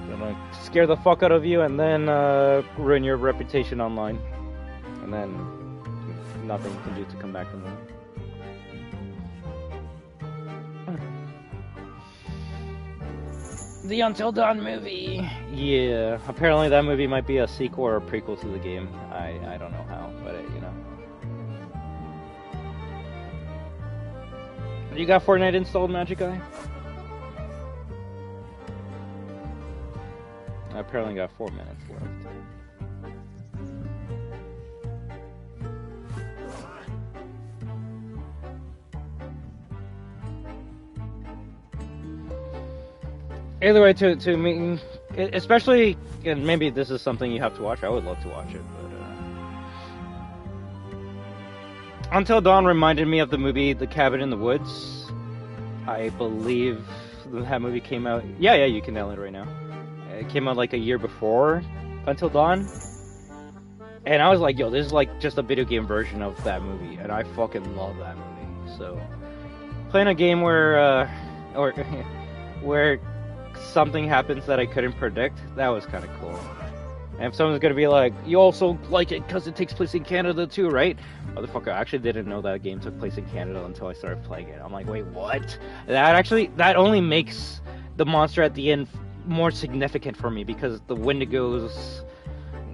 Gonna scare the fuck out of you and then ruin your reputation online, and then nothing you can do to come back from that. The Until Dawn movie. Yeah, apparently that movie might be a sequel or a prequel to the game. I don't know how, but you know. You got Fortnite installed, Magic Eye? I apparently got 4 minutes left. Either way, to me, especially, and maybe this is something you have to watch. I would love to watch it, but Until Dawn reminded me of the movie The Cabin in the Woods. I believe that movie came out. Yeah, you can download it right now. It came out like a year before Until Dawn, and I was like, yo, this is like just a video game version of that movie, and I fucking love that movie. So playing a game where where something happens that I couldn't predict, that was kind of cool. And if someone's gonna be like, you also like it because it takes place in Canada too, right? Motherfucker, I actually didn't know that game took place in Canada until I started playing it. I'm like, wait, what? That only makes the monster at the end more significant for me, because the Wendigos,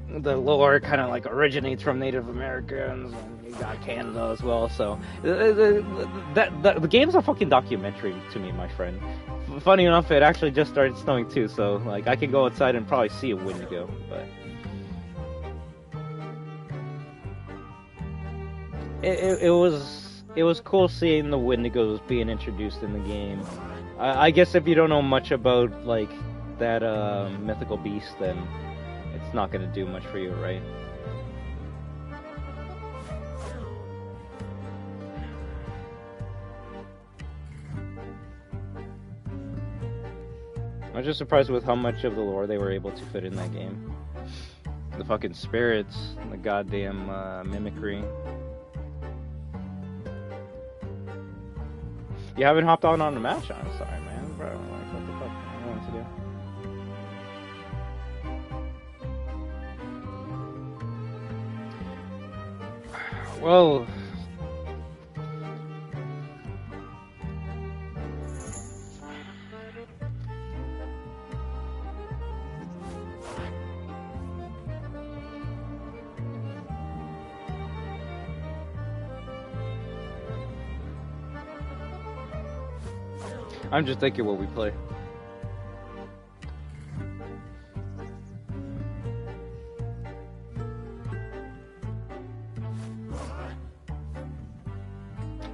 the lore kind of like originates from Native Americans, and you got Canada as well. So the game's a fucking documentary to me, my friend. Funny enough, it actually just started snowing too, so like I can go outside and probably see a Wendigo. But it was cool seeing the Wendigos being introduced in the game. I guess if you don't know much about like that mythical beast, then it's not gonna do much for you, right? I was just surprised with how much of the lore they were able to fit in that game. The fucking spirits, the goddamn mimicry. You haven't hopped on the match? I'm sorry, man. Bro, like, what the fuck? I wanted to do. Well, I'm just thinking what we play.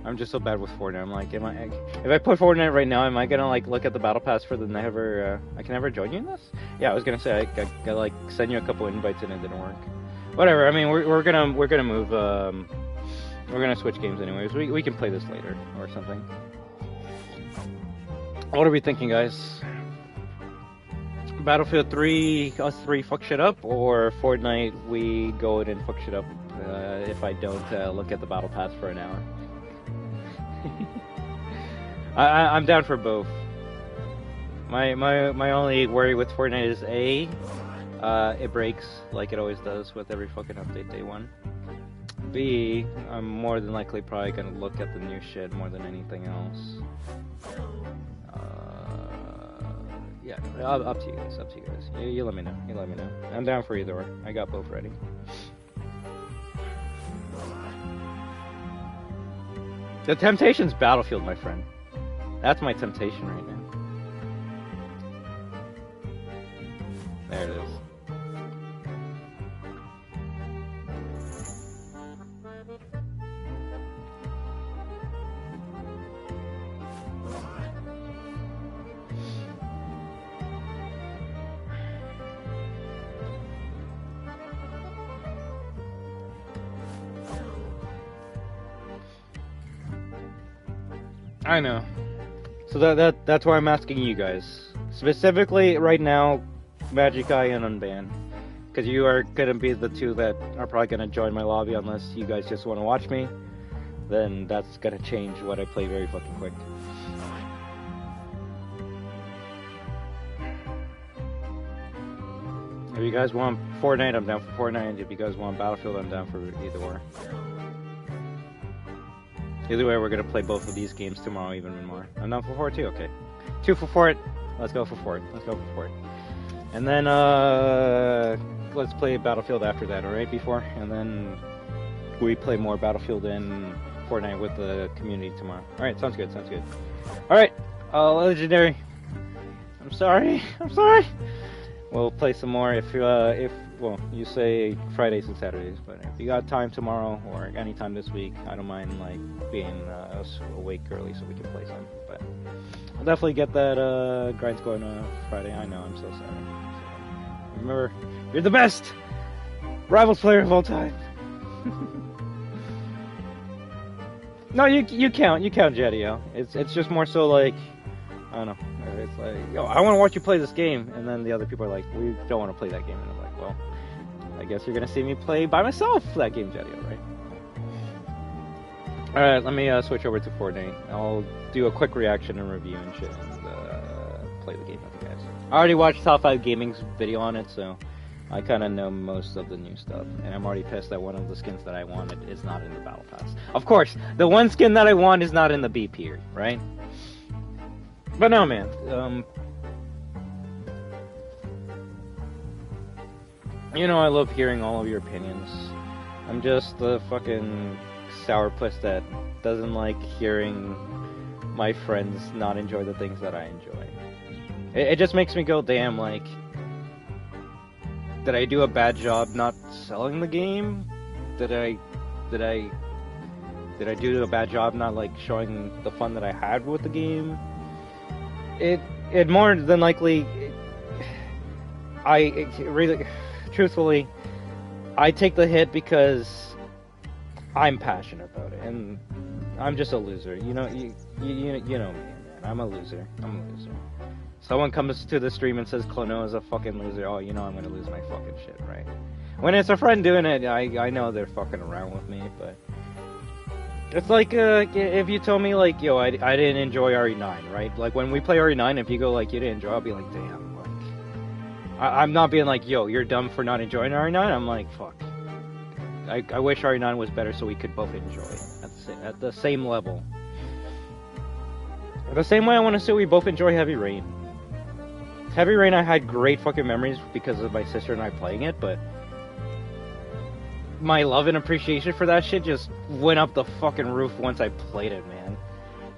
I'm just so bad with Fortnite. I'm like, if I put Fortnite right now, am I gonna like look at the battle pass for the never? I can never join you in this? Yeah, I was gonna say I like send you a couple invites and it didn't work. Whatever. I mean, we're gonna move. We're gonna switch games anyways. We can play this later or something. What are we thinking, guys? Battlefield 3, us three fuck shit up, or Fortnite, we go in and fuck shit up if I don't look at the battle pass for an hour. I'm down for both. My only worry with Fortnite is it breaks like it always does with every fucking update day one. B, I'm more than likely probably gonna look at the new shit more than anything else. Yeah, up to you guys. Up to you guys. You let me know. I'm down for either or. I got both ready. The temptation's Battlefield, my friend. That's my temptation right now. There it is. I know. So that's why I'm asking you guys. Specifically, right now, Magic Eye and Unban. Because you are going to be the two that are probably going to join my lobby unless you guys just want to watch me. Then that's going to change what I play very fucking quick. If you guys want Fortnite, I'm down for Fortnite. If you guys want Battlefield, I'm down for either or. Either way, we're gonna play both of these games tomorrow, even more. I'm down for Fort too. Okay, 2 for Fort. Let's go for Fort. Let's go for Fort. And then let's play Battlefield after that. All right, before, and then we play more Battlefield and Fortnite with the community tomorrow. All right, sounds good. Sounds good. All right, Legendary. I'm sorry. I'm sorry. We'll play some more if well, you say Fridays and Saturdays, but if you got time tomorrow or anytime this week, I don't mind like being awake early so we can play some. But I'll definitely get that grinds going Friday. I know, I'm so sorry. So, remember, you're the best Rivals player of all time. No, you count, Jetio. It's just more so like, I don't know. It's like, yo, I want to watch you play this game, and then the other people are like, we don't want to play that game, and I'm like, well, I guess you're gonna see me play by myself that game, Jetio, right? All right, let me switch over to Fortnite. I'll do a quick reaction and review and shit, and play the game with you guys. I already watched Top 5 Gaming's video on it, so I kind of know most of the new stuff, and I'm already pissed that one of the skins that I wanted is not in the Battle Pass. Of course, the one skin that I want is not in the B tier, right? But no, man. You know, I love hearing all of your opinions. I'm just the fucking sourpuss that doesn't like hearing my friends not enjoy the things that I enjoy. It just makes me go, damn, like, did I do a bad job not selling the game? Did I do a bad job not like showing the fun that I had with the game? It more than likely, truthfully, I take the hit because I'm passionate about it, and I'm just a loser. You know, you know me, man. I'm a loser. Someone comes to the stream and says Klaw-Naw is a fucking loser. Oh, you know I'm gonna lose my fucking shit, right? When it's a friend doing it, I know they're fucking around with me, but it's like if you told me like, yo, I didn't enjoy RE9, right? Like when we play RE9, if you go like you didn't enjoy, I'll be like, damn, like I'm not being like, yo, you're dumb for not enjoying RE9. I'm like, fuck. I wish RE9 was better so we could both enjoy it at the same level. The same way I want to say we both enjoy Heavy Rain. Heavy Rain, I had great fucking memories because of my sister and I playing it, but my love and appreciation for that shit just went up the fucking roof once I played it, man.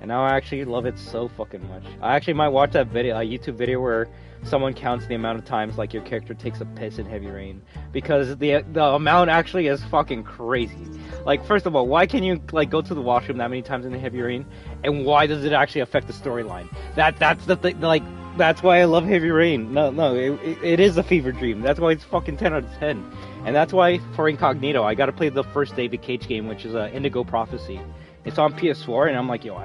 And now I actually love it so fucking much. I actually might watch that video, a YouTube video where someone counts the amount of times like your character takes a piss in Heavy Rain, because the amount actually is fucking crazy. Like, first of all, why can you like go to the washroom that many times in the Heavy Rain, and why does it actually affect the storyline? That's the thing. Like, that's why I love Heavy Rain. No, it is a fever dream. That's why it's fucking 10 out of 10. And that's why for Incognito, I gotta play the first David Cage game, which is Indigo Prophecy. It's on PS4, and I'm like, yo,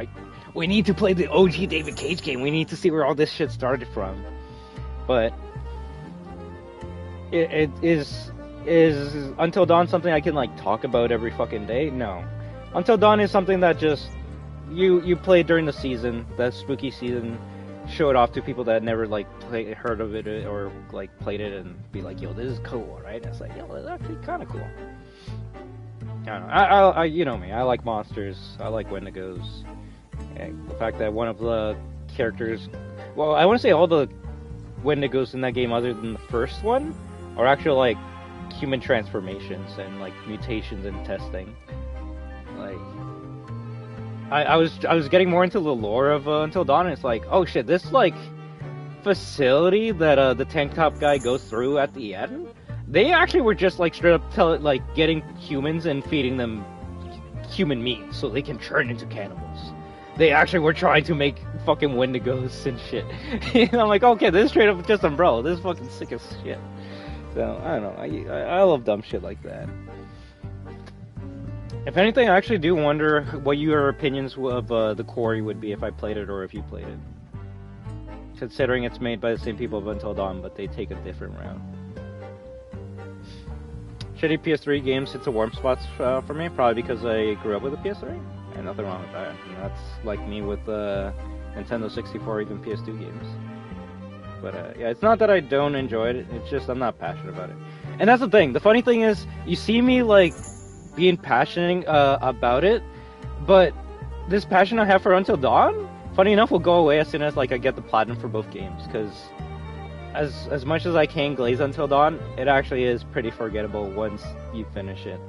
we need to play the OG David Cage game. We need to see where all this shit started from. But it is Until Dawn something I can like talk about every fucking day? No. Until Dawn is something that just you play during the season, the spooky season. Show it off to people that never like heard of it or like played it, and be like, yo, this is cool, right? And it's like, yo, it's actually kind of cool. I don't know. I you know me, I like monsters, I like Wendigos, and the fact that one of the characters, well, I want to say all the Wendigos in that game other than the first one are actually like human transformations and like mutations and testing. Like, I was getting more into the lore of Until Dawn, and it's like, oh shit, this like facility that the tank top guy goes through at the end, they actually were just like straight up getting humans and feeding them human meat so they can turn into cannibals. They actually were trying to make fucking Wendigos and shit. And I'm like, okay, this is straight up just Umbrella. This is fucking sick as shit. So I don't know. I love dumb shit like that. If anything, I actually do wonder what your opinions of the Quarry would be if I played it or if you played it. Considering it's made by the same people of Until Dawn, but they take a different route. Shitty PS3 games hits a warm spot for me, probably because I grew up with a PS3. And nothing wrong with that. And that's like me with Nintendo 64 or even PS2 games. But yeah, it's not that I don't enjoy it, it's just I'm not passionate about it. And that's the thing. The funny thing is, you see me like being passionate about it, but this passion I have for Until Dawn, funny enough, will go away as soon as like I get the platinum for both games. Because as much as I can glaze Until Dawn, it actually is pretty forgettable once you finish it.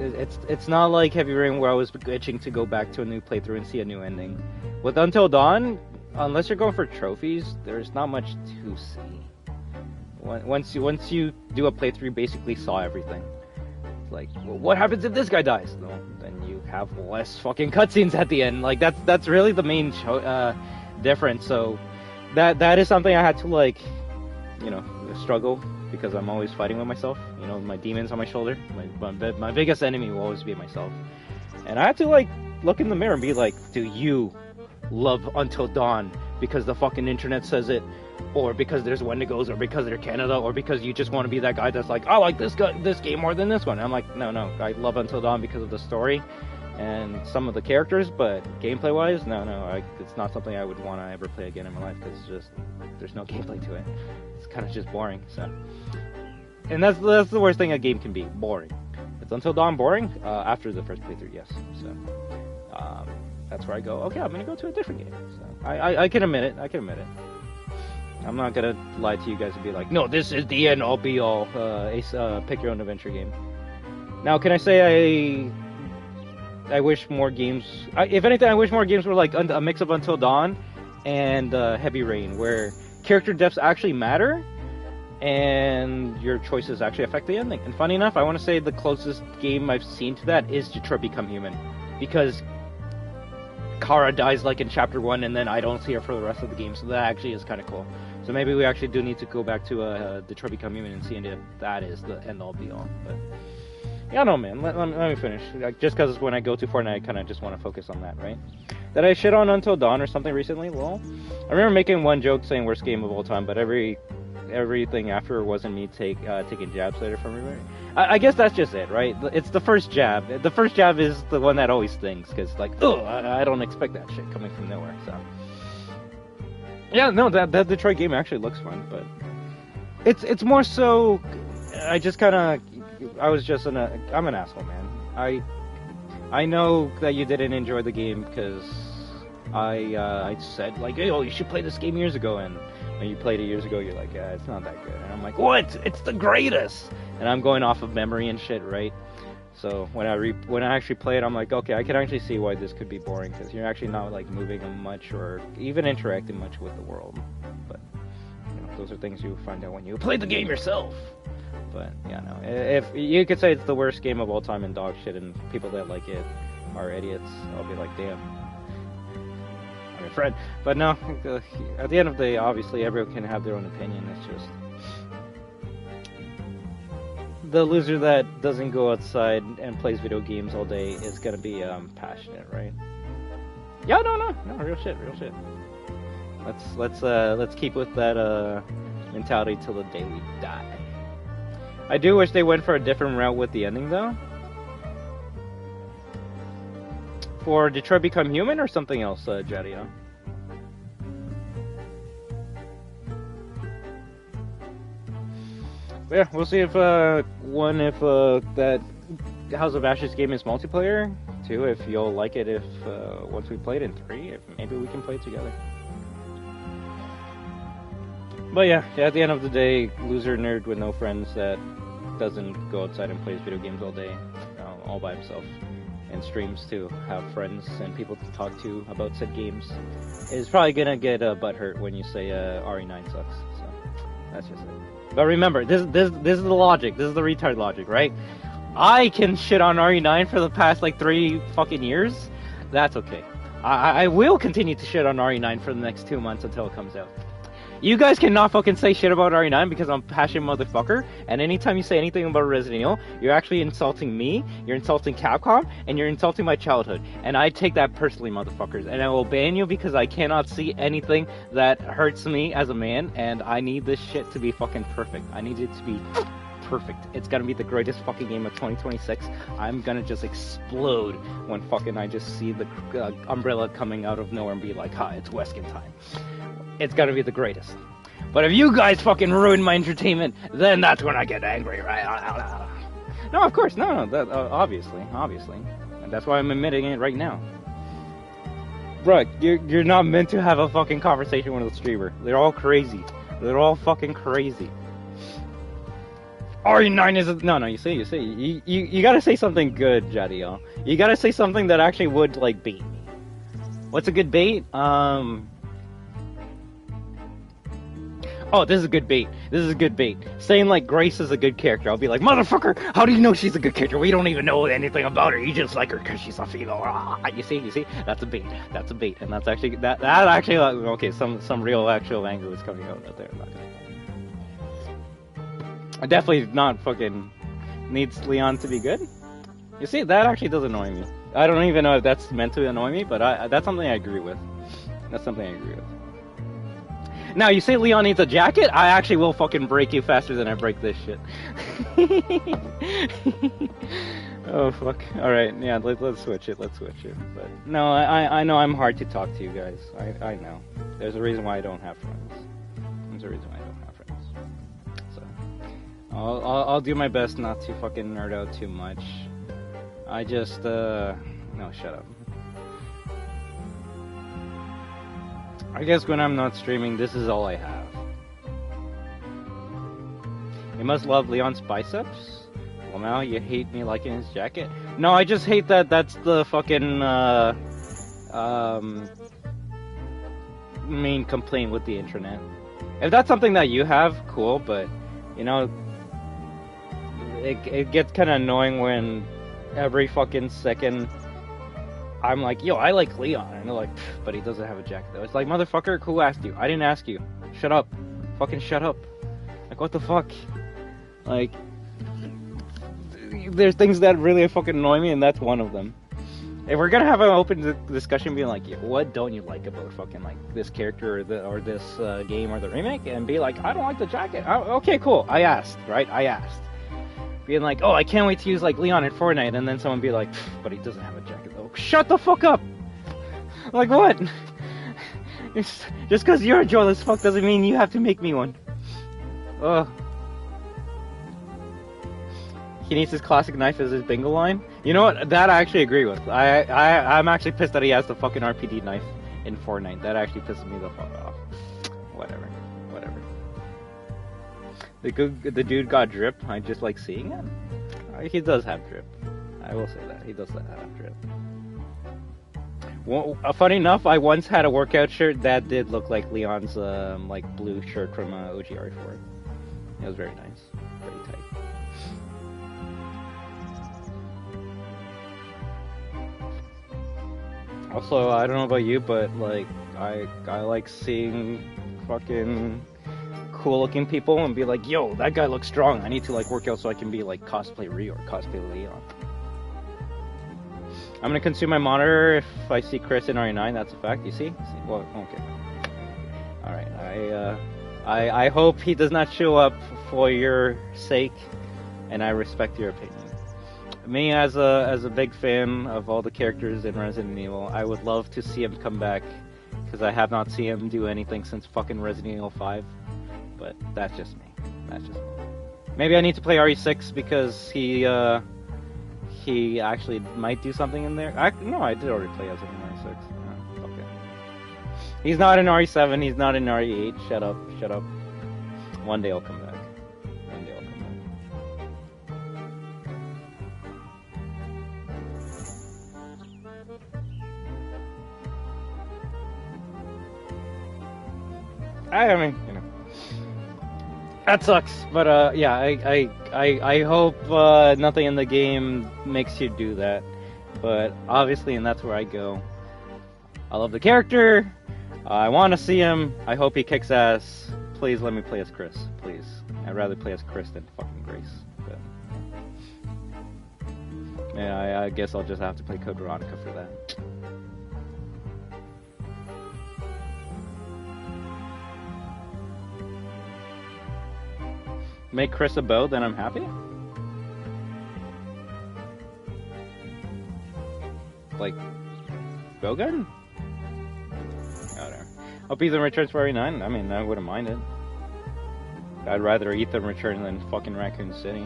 It's not like Heavy Rain where I was itching to go back to a new playthrough and see a new ending. With Until Dawn, unless you're going for trophies, there's not much to see. Once you do a playthrough, you basically saw everything. Like, well, what happens if this guy dies? No, then you have less fucking cutscenes at the end. Like that's really the main difference. So that is something I had to like, struggle. Because I'm always fighting with myself, my demons on my shoulder. My biggest enemy will always be myself. And I had to, like, look in the mirror and be like, do you love Until Dawn because the fucking internet says it? Or because there's Wendigos, or because they're Canada, or because you just want to be that guy that's like, I like this game more than this one. And I'm like, no, I love Until Dawn because of the story and some of the characters, but gameplay-wise, no, it's not something I would want to ever play again in my life, because there's no gameplay to it. It's kind of just boring, so. And that's the worst thing a game can be, boring. It's Until Dawn boring? After the first playthrough, yes. So, that's where I go, okay, I'm gonna go to a different game. So, I can admit it, I'm not gonna lie to you guys and be like, no, this is the end all be all, pick your own adventure game. Now, can I say I wish more games, if anything, I wish more games were like a mix of Until Dawn and Heavy Rain, where character deaths actually matter, and your choices actually affect the ending. And funny enough, I want to say the closest game I've seen to that is Detroit Become Human, because Kara dies like in chapter 1, and then I don't see her for the rest of the game, so that actually is kind of cool. So maybe we actually do need to go back to Detroit Become Human and see if that is the end-all be-all. But yeah, no, man, let me finish. Just because when I go to Fortnite, I kind of just want to focus on that, right? Did I shit on Until Dawn or something recently? Lol. I remember making one joke saying worst game of all time, but everything after wasn't me taking jabs later from everybody. I guess that's just it, right? It's the first jab. The first jab is the one that always stings, because like, I don't expect that shit coming from nowhere. So yeah, no, that Detroit game actually looks fun, but it's more so. I'm an asshole, man. I know that you didn't enjoy the game because I said like, hey, you should play this game years ago, and when you played it years ago, you're like, yeah, it's not that good. And I'm like, what? It's the greatest. And I'm going off of memory and shit, right? So when I actually play it, I'm like, okay, I can actually see why this could be boring, because you're actually not like moving much or even interacting much with the world. But those are things you find out when you play the game yourself. But yeah, no. If you could say it's the worst game of all time and dog shit, and people that like it are idiots, I'll be like, damn, I'm your friend. But no, at the end of the day, obviously everyone can have their own opinion. It's just the loser that doesn't go outside and plays video games all day is gonna be passionate, right? Yeah, no, real shit. Let's keep with that mentality till the day we die. I do wish they went for a different route with the ending, though. For Detroit Become Human or something else, Jadio? Yeah, we'll see if that House of Ashes game is multiplayer. 2, if you'll like it if once we play it, in 3, if maybe we can play it together. But yeah, at the end of the day, loser nerd with no friends that doesn't go outside and plays video games all day, all by himself. and streams to have friends and people to talk to about said games is probably gonna get butthurt when you say RE9 sucks. So that's just it. But remember, this is the logic. This is the retard logic, right? I can shit on RE9 for the past like 3 fucking years. That's okay. I will continue to shit on RE9 for the next 2 months until it comes out. You guys cannot fucking say shit about RE9 because I'm a passionate motherfucker, and anytime you say anything about Resident Evil, you're actually insulting me, you're insulting Capcom, and you're insulting my childhood. And I take that personally, motherfuckers, and I will ban you because I cannot see anything that hurts me as a man, and I need this shit to be fucking perfect. I need it to be perfect. It's gonna be the greatest fucking game of 2026. I'm gonna just explode when fucking I just see the umbrella coming out of nowhere and be like, hi, it's Weskin time. It's gonna be the greatest. But if you guys fucking ruin my entertainment, then that's when I get angry, right? No, of course, no, that, obviously. And that's why I'm admitting it right now. Bruh, you're not meant to have a fucking conversation with a streamer. They're all crazy. They're all fucking crazy. RE9 is no, you see, you gotta say something good, Jadiel. You gotta say something that actually would, like, bait me. What's a good bait? Oh, this is a good bait. This is a good bait. Saying, like, Grace is a good character. I'll be like, motherfucker, how do you know she's a good character? We don't even know anything about her. You just like her because she's a female. You see? That's a bait. That's a bait. And that's actually, that actually, okay, some real actual anger was coming out there. I'm not gonna... I definitely not fucking needs Leon to be good. You see, that actually does annoy me. I don't even know if that's meant to annoy me, but that's something I agree with. That's something I agree with. Now, you say Leon needs a jacket? I actually will fucking break you faster than I break this shit. Oh, fuck. Alright, yeah, let's switch it, But, no, I know I'm hard to talk to you guys. I know. There's a reason why I don't have friends. So, I'll do my best not to fucking nerd out too much. I just, no, shut up. I guess when I'm not streaming, this is all I have. You must love Leon's biceps? Well, now you hate me liking his jacket? No, I just hate that that's the fucking, main complaint with the internet. If that's something that you have, cool, but, you know, it gets kind of annoying when every fucking second I'm like, yo, I like Leon. And they're like, but he doesn't have a jacket though. It's like, motherfucker, who asked you? I didn't ask you. Shut up. Fucking shut up. Like, what the fuck? Like, there's things that really fucking annoy me, and that's one of them. If we're gonna have an open discussion being like, what don't you like about fucking, like, this character or this game or the remake? And be like, I don't like the jacket. Okay, cool. I asked, right? I asked. Being like, oh, I can't wait to use, like, Leon in Fortnite, and then someone be like, but he doesn't have a jacket though. Shut the fuck up! Like, what? Just because you're a troll as fuck doesn't mean you have to make me one. Ugh. He needs his classic knife as his bingo line. You know what? That I actually agree with. I'm actually pissed that he has the fucking RPD knife in Fortnite. That actually pisses me the fuck off. Whatever. The dude got drip. I just like seeing it. He does have drip. I will say that. He does have drip. Well, funny enough, I once had a workout shirt that did look like Leon's like blue shirt from OGR4. It was very nice. Very tight. Also, I don't know about you, but like I like seeing fucking cool looking people and be like, yo, that guy looks strong. I need to like work out so I can be like cosplay Ryu or cosplay Leon. I'm gonna consume my monitor if I see Chris in RE9. That's a fact. You see? Well, okay. All right. I hope he does not show up for your sake, and I respect your opinion. Me as a big fan of all the characters in Resident Evil, I would love to see him come back because I have not seen him do anything since fucking Resident Evil 5. But that's just me. Maybe I need to play RE6 because he actually might do something in there. No, I did already play as him in RE6. Oh, okay. He's not in RE7. He's not in RE8. Shut up. One day I'll come back. I mean, you know, that sucks. But yeah, I hope nothing in the game makes you do that. But obviously, and that's where I go. I love the character. I want to see him. I hope he kicks ass. Please let me play as Chris. Please. I'd rather play as Chris than fucking Grace. But yeah, I guess I'll just have to play Code Veronica for that. Make Chris a bow, then I'm happy? Like, bowgun? Whatever. Hope Ethan returns for RE9. I mean, I wouldn't mind it. I'd rather Ethan return than fucking Raccoon City.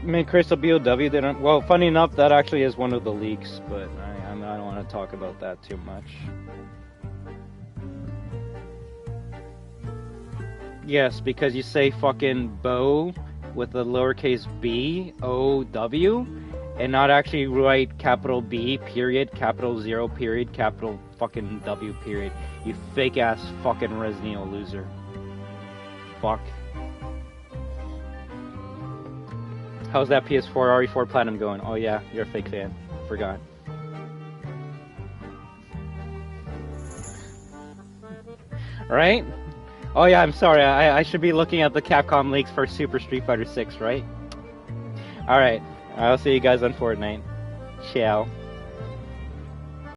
Make Chris a BOW, they don't... Well, funny enough, that actually is one of the leaks, but I don't want to talk about that too much. Yes, because you say fucking bow with the lowercase b, O-W, and not actually write capital B, period, capital 0, period, capital fucking W, period. You fake ass fucking Resident Evil loser. Fuck. How's that PS4 RE4 Platinum going? Oh yeah, you're a fake fan. Forgot. Right? Oh yeah, I'm sorry. I should be looking at the Capcom leaks for Super Street Fighter 6, right? Alright. I'll see you guys on Fortnite. Ciao.